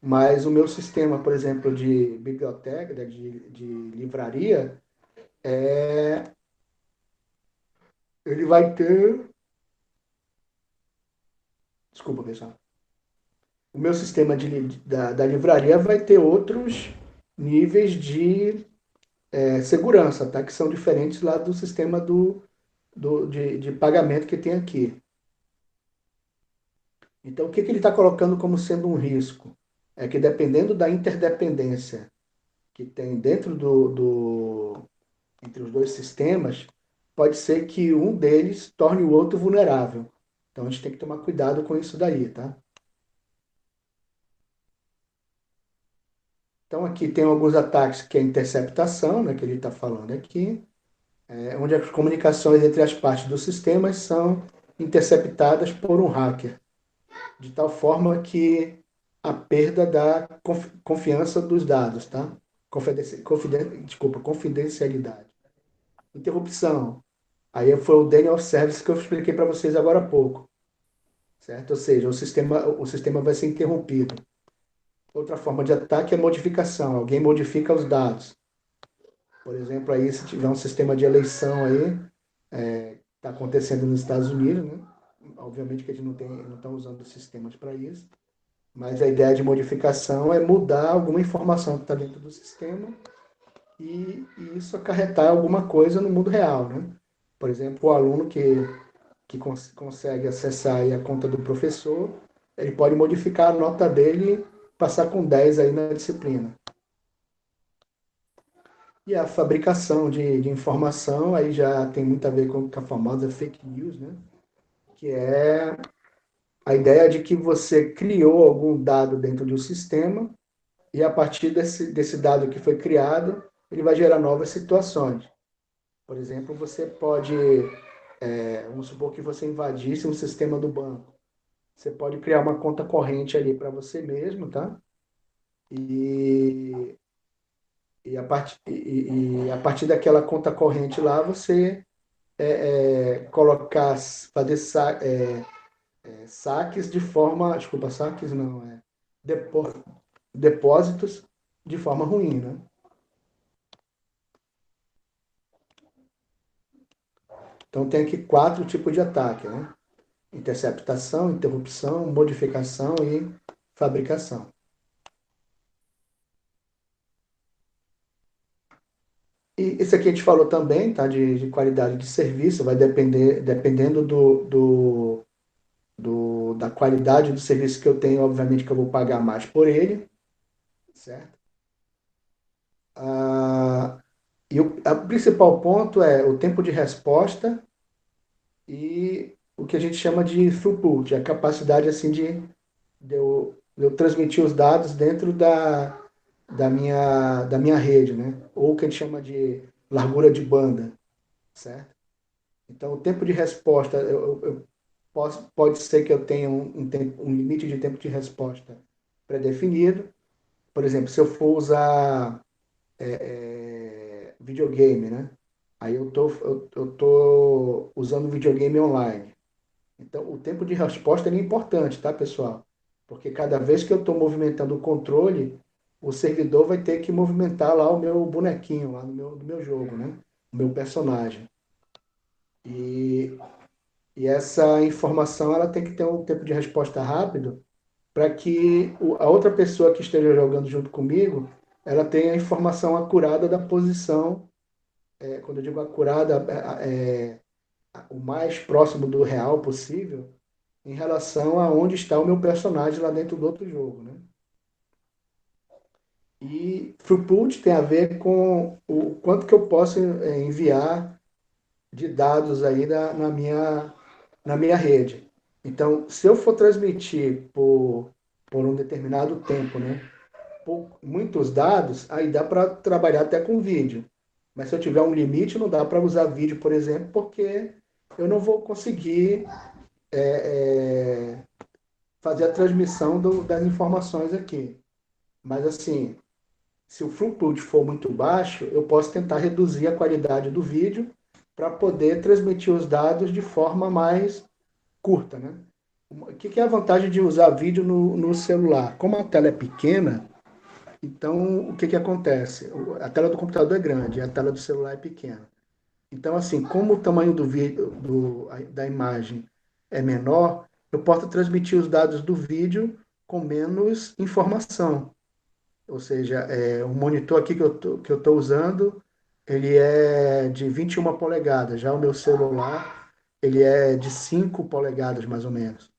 mas o meu sistema, por exemplo, de biblioteca, de livraria, ele vai ter. Desculpa, pessoal. O meu sistema da livraria vai ter outros níveis de segurança, tá? Que são diferentes lá do sistema de pagamento que tem aqui. Então, o que ele está colocando como sendo um risco? É que dependendo da interdependência que tem dentro entre os dois sistemas, pode ser que um deles torne o outro vulnerável. Então, a gente tem que tomar cuidado com isso daí, tá? Então, aqui tem alguns ataques que é interceptação, né, que ele está falando aqui, onde as comunicações entre as partes dos sistemas são interceptadas por um hacker, de tal forma que a perda da confiança dos dados, tá? Desculpa, confidencialidade. Interrupção. Aí foi o Daniel Service que eu expliquei para vocês agora há pouco, certo? Ou seja, o sistema vai ser interrompido. Outra forma de ataque é modificação. Alguém modifica os dados. Por exemplo, aí se tiver um sistema de eleição aí, está acontecendo nos Estados Unidos, né? Obviamente que a gente não está usando sistemas para isso, mas a ideia de modificação é mudar alguma informação que está dentro do sistema e isso acarretar alguma coisa no mundo real, né? Por exemplo, o aluno que consegue acessar aí a conta do professor, ele pode modificar a nota dele e passar com 10 aí na disciplina. E a fabricação de informação aí já tem muito a ver com a famosa fake news, né? Que é a ideia de que você criou algum dado dentro do sistema e a partir desse dado que foi criado, ele vai gerar novas situações. Por exemplo, você pode, vamos supor que você invadisse um sistema do banco. Você pode criar uma conta corrente ali para você mesmo, tá? E, e a partir daquela conta corrente lá, você colocar, fazer saques de forma, desculpa, saques não, depó- depósitos de forma ruim, né? Então tem aqui quatro tipos de ataque, né? Interceptação, interrupção, modificação e fabricação. E isso aqui a gente falou também, tá? De qualidade de serviço, vai depender, dependendo da qualidade do serviço que eu tenho, obviamente que eu vou pagar mais por ele, certo? Ah, e o principal ponto é o tempo de resposta e o que a gente chama de throughput, a capacidade assim de eu transmitir os dados dentro da minha rede, né? Ou o que a gente chama de largura de banda, certo? Então, o tempo de resposta, pode ser que eu tenha um limite de tempo de resposta pré-definido. Por exemplo, se eu for usar videogame, né? Aí eu tô usando videogame online. Então, o tempo de resposta é importante, tá, pessoal? Porque cada vez que eu estou movimentando o controle, o servidor vai ter que movimentar lá o meu bonequinho, lá no meu jogo, né? O meu personagem. E, e essa informação ela tem que ter um tempo de resposta rápido para que a outra pessoa que esteja jogando junto comigo, ela tenha a informação acurada da posição, quando eu digo acurada, o mais próximo do real possível, em relação a onde está o meu personagem lá dentro do outro jogo, né? E throughput tem a ver com o quanto que eu posso enviar de dados aí na minha rede. Então, se eu for transmitir por um determinado tempo, né, por muitos dados, aí dá para trabalhar até com vídeo. Mas se eu tiver um limite, não dá para usar vídeo, por exemplo, porque eu não vou conseguir fazer a transmissão das informações aqui. Mas assim, se o throughput for muito baixo, eu posso tentar reduzir a qualidade do vídeo para poder transmitir os dados de forma mais curta, né? O que é a vantagem de usar vídeo no celular? Como a tela é pequena, então o que acontece? A tela do computador é grande, a tela do celular é pequena. Então, assim, como o tamanho do vídeo, da imagem é menor, eu posso transmitir os dados do vídeo com menos informação. Ou seja, o monitor aqui que eu tô usando, ele é de 21 polegadas. Já o meu celular, ele é de 5 polegadas, mais ou menos. O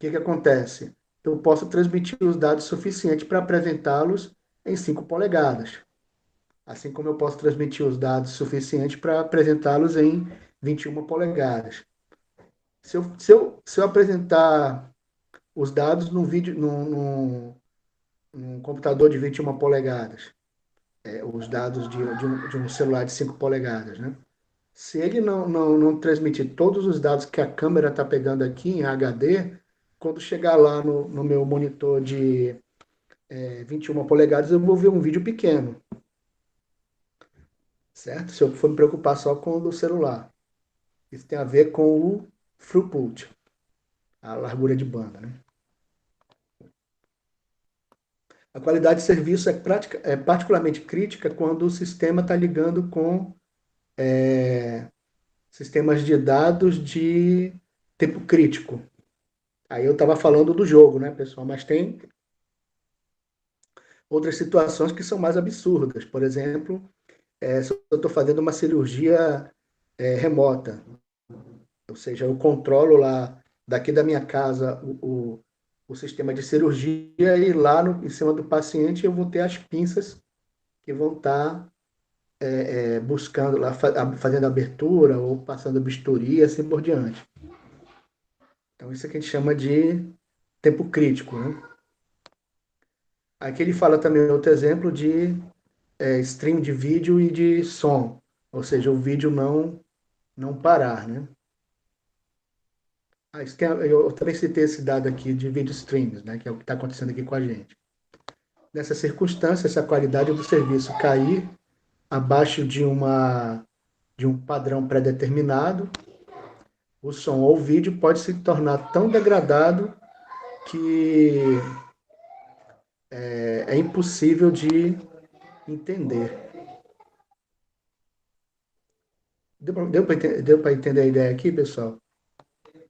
que acontece? Eu posso transmitir os dados suficientes para apresentá-los em 5 polegadas. Assim como eu posso transmitir os dados suficientes para apresentá-los em 21 polegadas. Se eu apresentar os dados num vídeo, num computador de 21 polegadas, os dados de um celular de 5 polegadas, né? Se ele não transmitir todos os dados que a câmera está pegando aqui em HD, quando chegar lá no meu monitor de 21 polegadas, eu vou ver um vídeo pequeno, certo? Se eu for me preocupar só com o do celular. Isso tem a ver com o throughput, a largura de banda, né? A qualidade de serviço é particularmente crítica quando o sistema está ligando com sistemas de dados de tempo crítico. Aí eu estava falando do jogo, né, pessoal? Mas tem outras situações que são mais absurdas. Por exemplo, se eu estou fazendo uma cirurgia remota, ou seja, eu controlo lá daqui da minha casa o sistema de cirurgia e lá em cima do paciente eu vou ter as pinças que vão estar buscando lá, fazendo abertura ou passando bisturi e assim por diante. Então, isso é que a gente chama de tempo crítico, né? Aqui ele fala também outro exemplo de stream de vídeo e de som. ou seja, o vídeo não parar, né? Eu também citei esse dado aqui de vídeo streams, né, que é o que está acontecendo aqui com a gente. Nessa circunstância, se a qualidade do serviço cair abaixo de um padrão pré-determinado, o som ou o vídeo pode se tornar tão degradado que é impossível de entender. Deu para entender a ideia aqui, pessoal?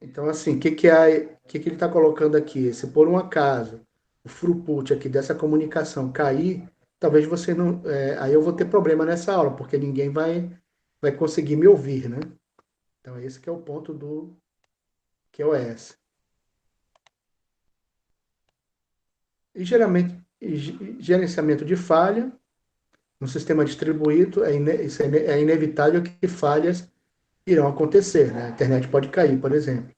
Então, assim, que ele está colocando aqui? Se por um acaso o throughput aqui dessa comunicação cair, talvez você não. Aí eu vou ter problema nessa aula, porque ninguém vai conseguir me ouvir, né? Então, esse que é o ponto do QoS. E geralmente, gerenciamento de falha no sistema distribuído, é inevitável que falhas irão acontecer, né? A internet pode cair, por exemplo.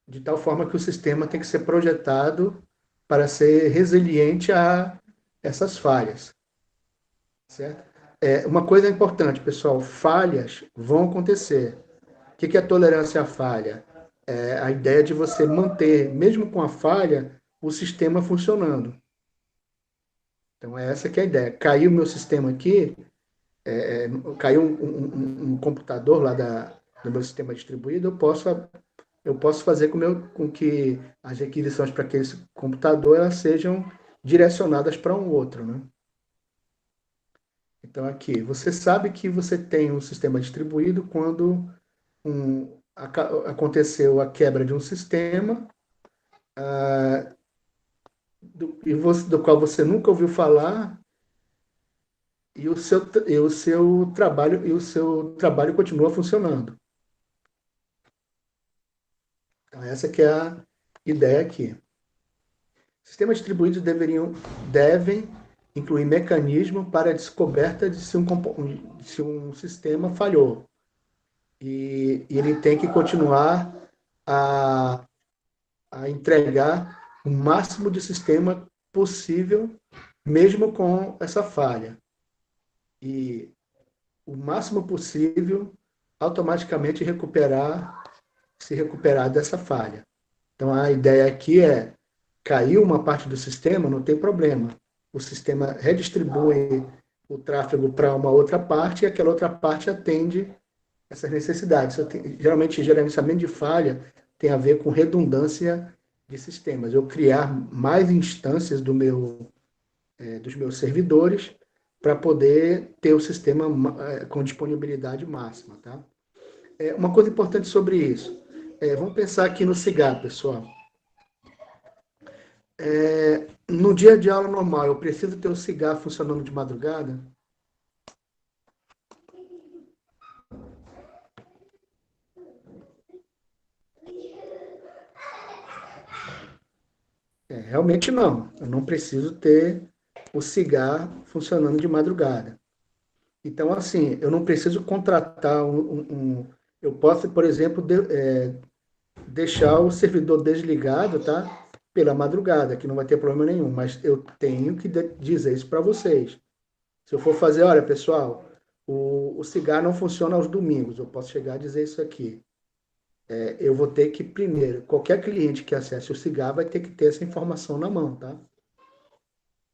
De tal forma que o sistema tem que ser projetado para ser resiliente a essas falhas, certo? Uma coisa importante, pessoal, falhas vão acontecer. O que é tolerância à falha? É a ideia de você manter, mesmo com a falha, o sistema funcionando. Então, é essa que é a ideia. Caiu o meu sistema aqui, caiu um computador lá do meu sistema distribuído, eu posso fazer com que as requisições para aquele computador elas sejam direcionadas para um outro, né? Então, aqui, você sabe que você tem um sistema distribuído quando aconteceu a quebra de um sistema do qual você nunca ouviu falar e o seu trabalho continua funcionando. Então, essa que é a ideia aqui. Sistemas distribuídos devem incluir mecanismo para a descoberta se um sistema falhou. E ele tem que continuar a, a entregar o máximo de sistema possível, mesmo com essa falha. E o máximo possível automaticamente se recuperar dessa falha. Então a ideia aqui é caiu uma parte do sistema, não tem problema. O sistema redistribui o tráfego para uma outra parte e aquela outra parte atende essas necessidades. Geralmente, gerenciamento de falha tem a ver com redundância de sistemas. Eu criar mais instâncias dos meus servidores para poder ter o sistema com disponibilidade máxima. Tá? Uma coisa importante sobre isso. Vamos pensar aqui no cigarro, pessoal. No dia de aula normal, eu preciso ter o cigarro funcionando de madrugada? Realmente não. Eu não preciso ter o cigarro funcionando de madrugada. Então, assim, eu não preciso contratar eu posso, por exemplo, deixar o servidor desligado, tá? Pela madrugada, que não vai ter problema nenhum. Mas eu tenho que dizer isso para vocês. Se eu for fazer, olha, pessoal, o cigarro não funciona aos domingos. Eu posso chegar a dizer isso aqui. Eu vou ter que, primeiro, qualquer cliente que acesse o cigarro vai ter que ter essa informação na mão, tá?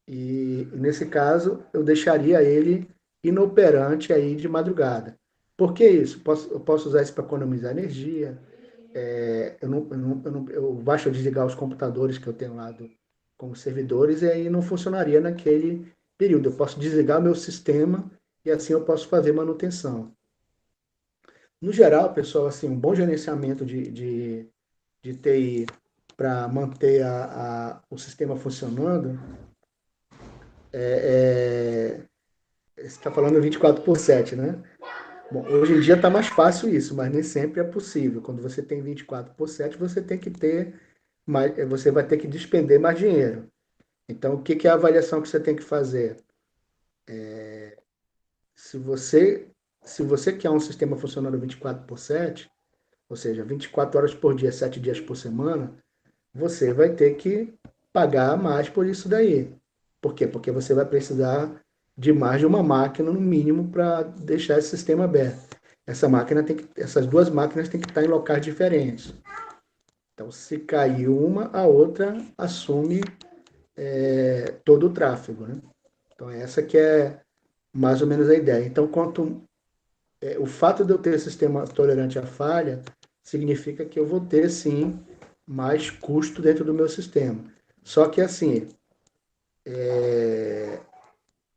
E nesse caso, eu deixaria ele inoperante aí de madrugada. Por que isso? Eu posso usar isso para economizar energia. Eu baixo desligar os computadores que eu tenho lá como servidores e aí não funcionaria naquele período. Eu posso desligar meu sistema e assim eu posso fazer manutenção. No geral, pessoal, assim, um bom gerenciamento de TI para manter o sistema funcionando você está falando 24/7, né? Bom, hoje em dia está mais fácil isso, mas nem sempre é possível. Quando você tem 24/7, você tem que ter mais, você vai ter que despender mais dinheiro. Então, o que é a avaliação que você tem que fazer? Se você, se você quer um sistema funcionando 24/7, ou seja, 24 horas por dia, 7 dias por semana, você vai ter que pagar mais por isso daí. Por quê? Porque você vai precisar de mais de uma máquina, no mínimo, para deixar esse sistema aberto. Essas duas máquinas têm que estar em locais diferentes. Então, se cair uma, a outra assume todo o tráfego, né? Então, essa que é mais ou menos a ideia. Então, o fato de eu ter sistema tolerante à falha significa que eu vou ter, sim, mais custo dentro do meu sistema. Só que, assim,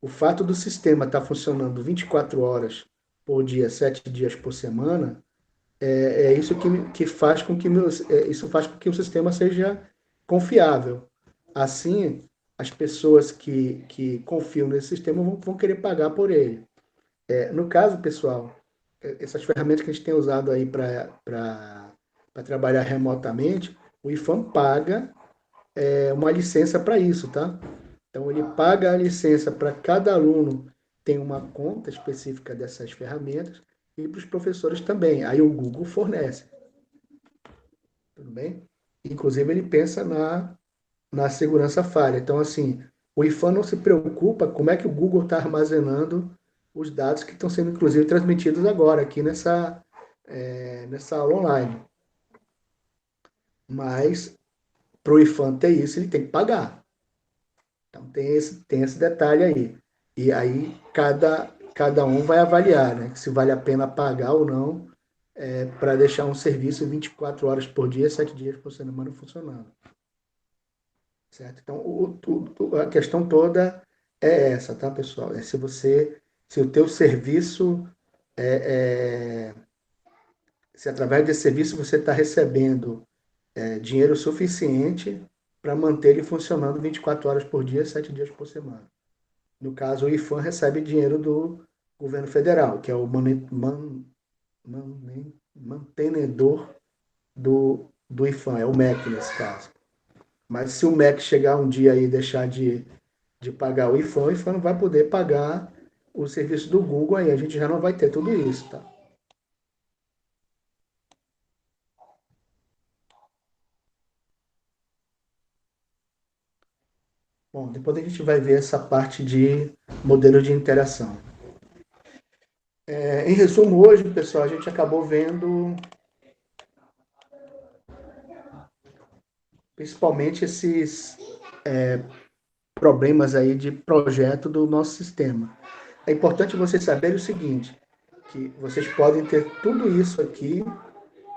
o fato do sistema estar funcionando 24 horas por dia, 7 dias por semana, é isso que faz com que isso faz com que o sistema seja confiável. Assim, as pessoas que confiam nesse sistema vão querer pagar por ele. No caso, pessoal, essas ferramentas que a gente tem usado aí para trabalhar remotamente, o IFAM paga uma licença para isso, tá? Então, ele paga a licença para cada aluno tem uma conta específica dessas ferramentas e para os professores também. Aí o Google fornece, tudo bem? Inclusive, ele pensa na segurança falha. Então, assim, o IFAM não se preocupa como é que o Google está armazenando os dados que estão sendo, inclusive, transmitidos agora aqui nessa aula online. Mas, para o IFAM ter isso, ele tem que pagar. Então, tem esse detalhe aí. E aí, cada um vai avaliar, né? Se vale a pena pagar ou não para deixar um serviço 24 horas por dia, 7 dias por semana funcionando. Certo? Então, a questão toda é essa, tá, pessoal? Se o teu serviço, é, se através desse serviço você está recebendo dinheiro suficiente para manter ele funcionando 24 horas por dia, 7 dias por semana. No caso, o IFAM recebe dinheiro do governo federal, que é o mantenedor do IFAM, é o MEC nesse caso. Mas se o MEC chegar um dia aí e deixar de pagar o IFAM não vai poder pagar o serviço do Google aí, a gente já não vai ter tudo isso, tá? Bom, depois a gente vai ver essa parte de modelo de interação. Em resumo, hoje, pessoal, a gente acabou vendo principalmente esses problemas aí de projeto do nosso sistema. É importante vocês saberem o seguinte, que vocês podem ter tudo isso aqui,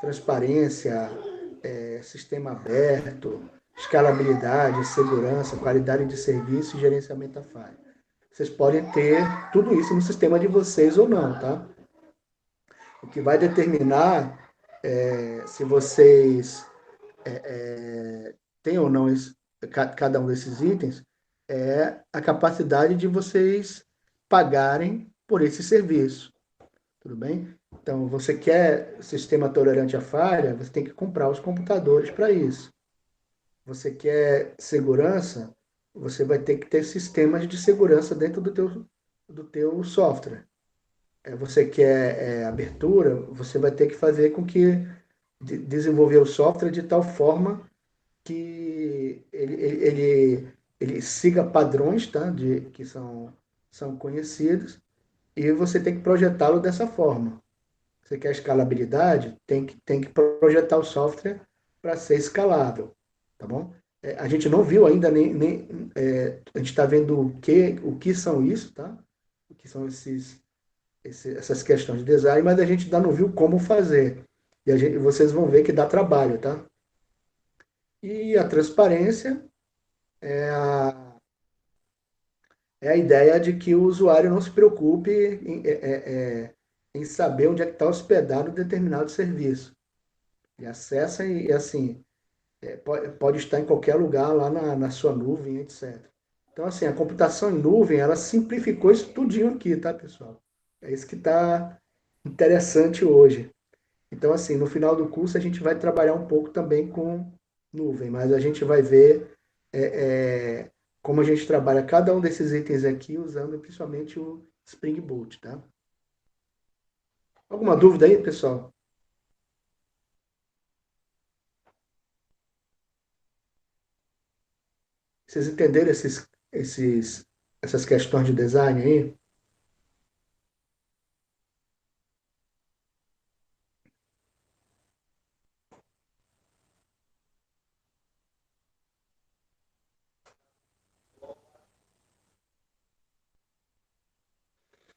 transparência, sistema aberto, escalabilidade, segurança, qualidade de serviço e gerenciamento da falha. Vocês podem ter tudo isso no sistema de vocês ou não, tá? O que vai determinar se vocês têm ou não cada um desses itens é a capacidade de vocês pagarem por esse serviço, tudo bem? Então, você quer sistema tolerante à falha, você tem que comprar os computadores para isso. Você quer segurança, você vai ter que ter sistemas de segurança dentro do teu software. Você quer abertura, você vai ter que fazer com que desenvolver o software de tal forma que ele siga padrões, tá? Que são conhecidos e você tem que projetá-lo dessa forma. Você quer escalabilidade, tem que projetar o software para ser escalável, tá bom? A gente não viu ainda a gente está vendo o que são isso, tá? O que são essas questões de design, mas a gente ainda não viu como fazer. Vocês vão ver que dá trabalho, tá? E a transparência é a ideia de que o usuário não se preocupe em saber onde é que está hospedado determinado serviço. Ele acessa e assim, pode estar em qualquer lugar lá na sua nuvem, etc. Então, assim, a computação em nuvem, ela simplificou isso tudinho aqui, tá, pessoal? É isso que está interessante hoje. Então, assim, no final do curso a gente vai trabalhar um pouco também com nuvem, mas a gente vai ver como a gente trabalha cada um desses itens aqui usando principalmente o Spring Boot, tá? Alguma dúvida aí, pessoal? Vocês entenderam esses essas questões de design aí?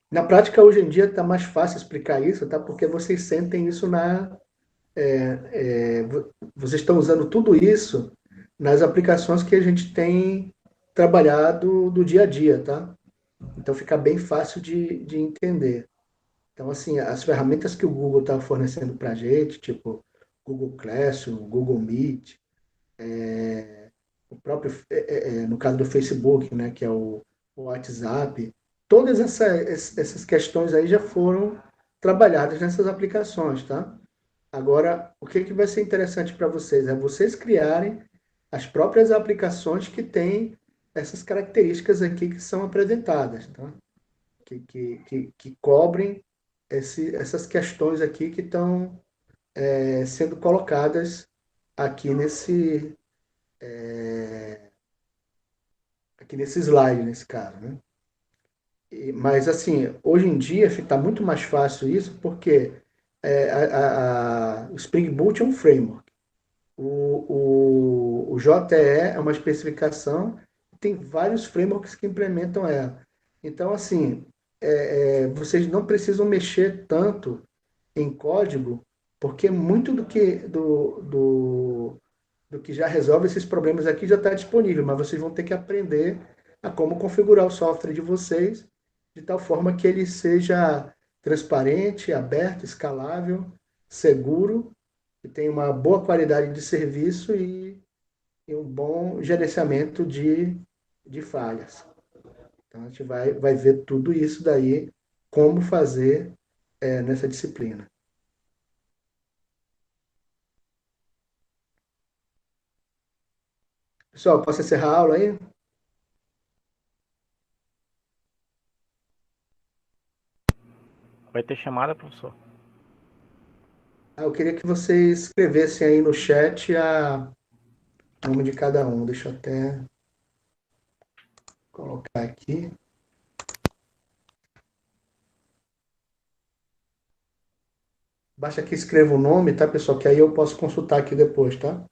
Na prática, hoje em dia, está mais fácil explicar isso, tá? Porque vocês sentem isso vocês estão usando tudo isso nas aplicações que a gente tem trabalhado do dia a dia, tá? Então fica bem fácil de entender. Então, assim, as ferramentas que o Google está fornecendo para a gente, tipo Google Classroom, Google Meet, o próprio, no caso do Facebook, né, que é o WhatsApp, todas essas questões aí já foram trabalhadas nessas aplicações, tá? Agora, o que vai ser interessante para vocês é vocês criarem as próprias aplicações que têm essas características aqui que são apresentadas, tá? Que cobrem essas questões aqui que estão sendo colocadas aqui nesse slide, nesse caso, né? Mas, assim, hoje em dia está muito mais fácil isso porque o Spring Boot é um framework. O JE é uma especificação, tem vários frameworks que implementam ela. Então, assim, vocês não precisam mexer tanto em código, porque muito do que já resolve esses problemas aqui já está disponível, mas vocês vão ter que aprender a como configurar o software de vocês de tal forma que ele seja transparente, aberto, escalável, seguro, que tenha uma boa qualidade de serviço e um bom gerenciamento de falhas. Então a gente vai ver tudo isso daí, como fazer nessa disciplina. Pessoal, posso encerrar a aula aí? Vai ter chamada, professor? Eu queria que vocês escrevessem aí no chat o nome de cada um. Deixa eu até colocar aqui. Basta que escreva o nome, tá, pessoal? Que aí eu posso consultar aqui depois, tá?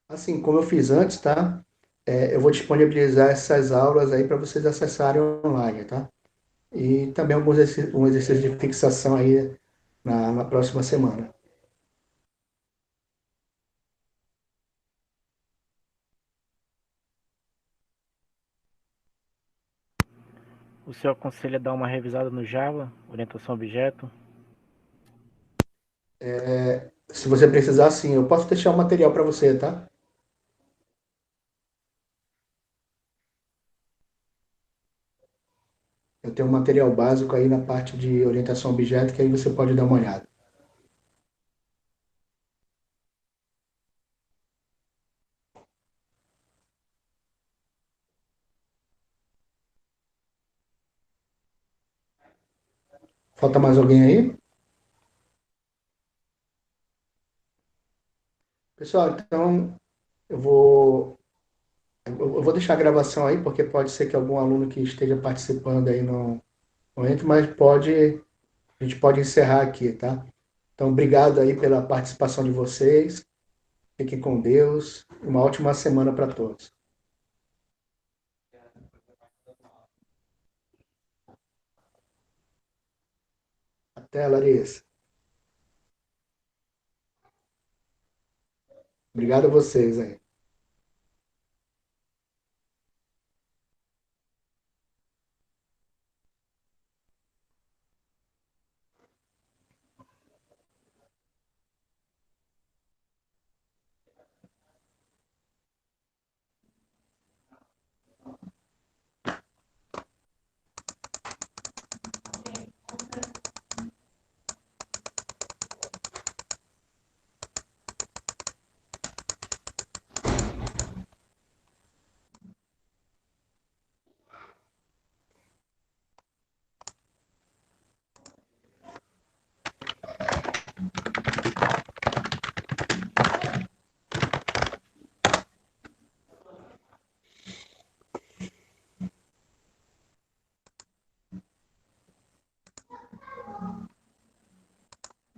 Assim, como eu fiz antes, tá? Eu vou disponibilizar essas aulas aí para vocês acessarem online, tá? E também um exercício de fixação aí na próxima semana. O senhor aconselha dar uma revisada no Java, orientação a objeto? Se você precisar, sim, eu posso deixar o material para você, tá? Eu tenho um material básico aí na parte de orientação a objeto, que aí você pode dar uma olhada. Falta mais alguém aí? Pessoal, então eu vou, eu vou deixar a gravação aí, porque pode ser que algum aluno que esteja participando aí não entre, mas a gente pode encerrar aqui, tá? Então, obrigado aí pela participação de vocês. Fiquem com Deus. Uma ótima semana para todos. Até, Larissa. Obrigado a vocês aí.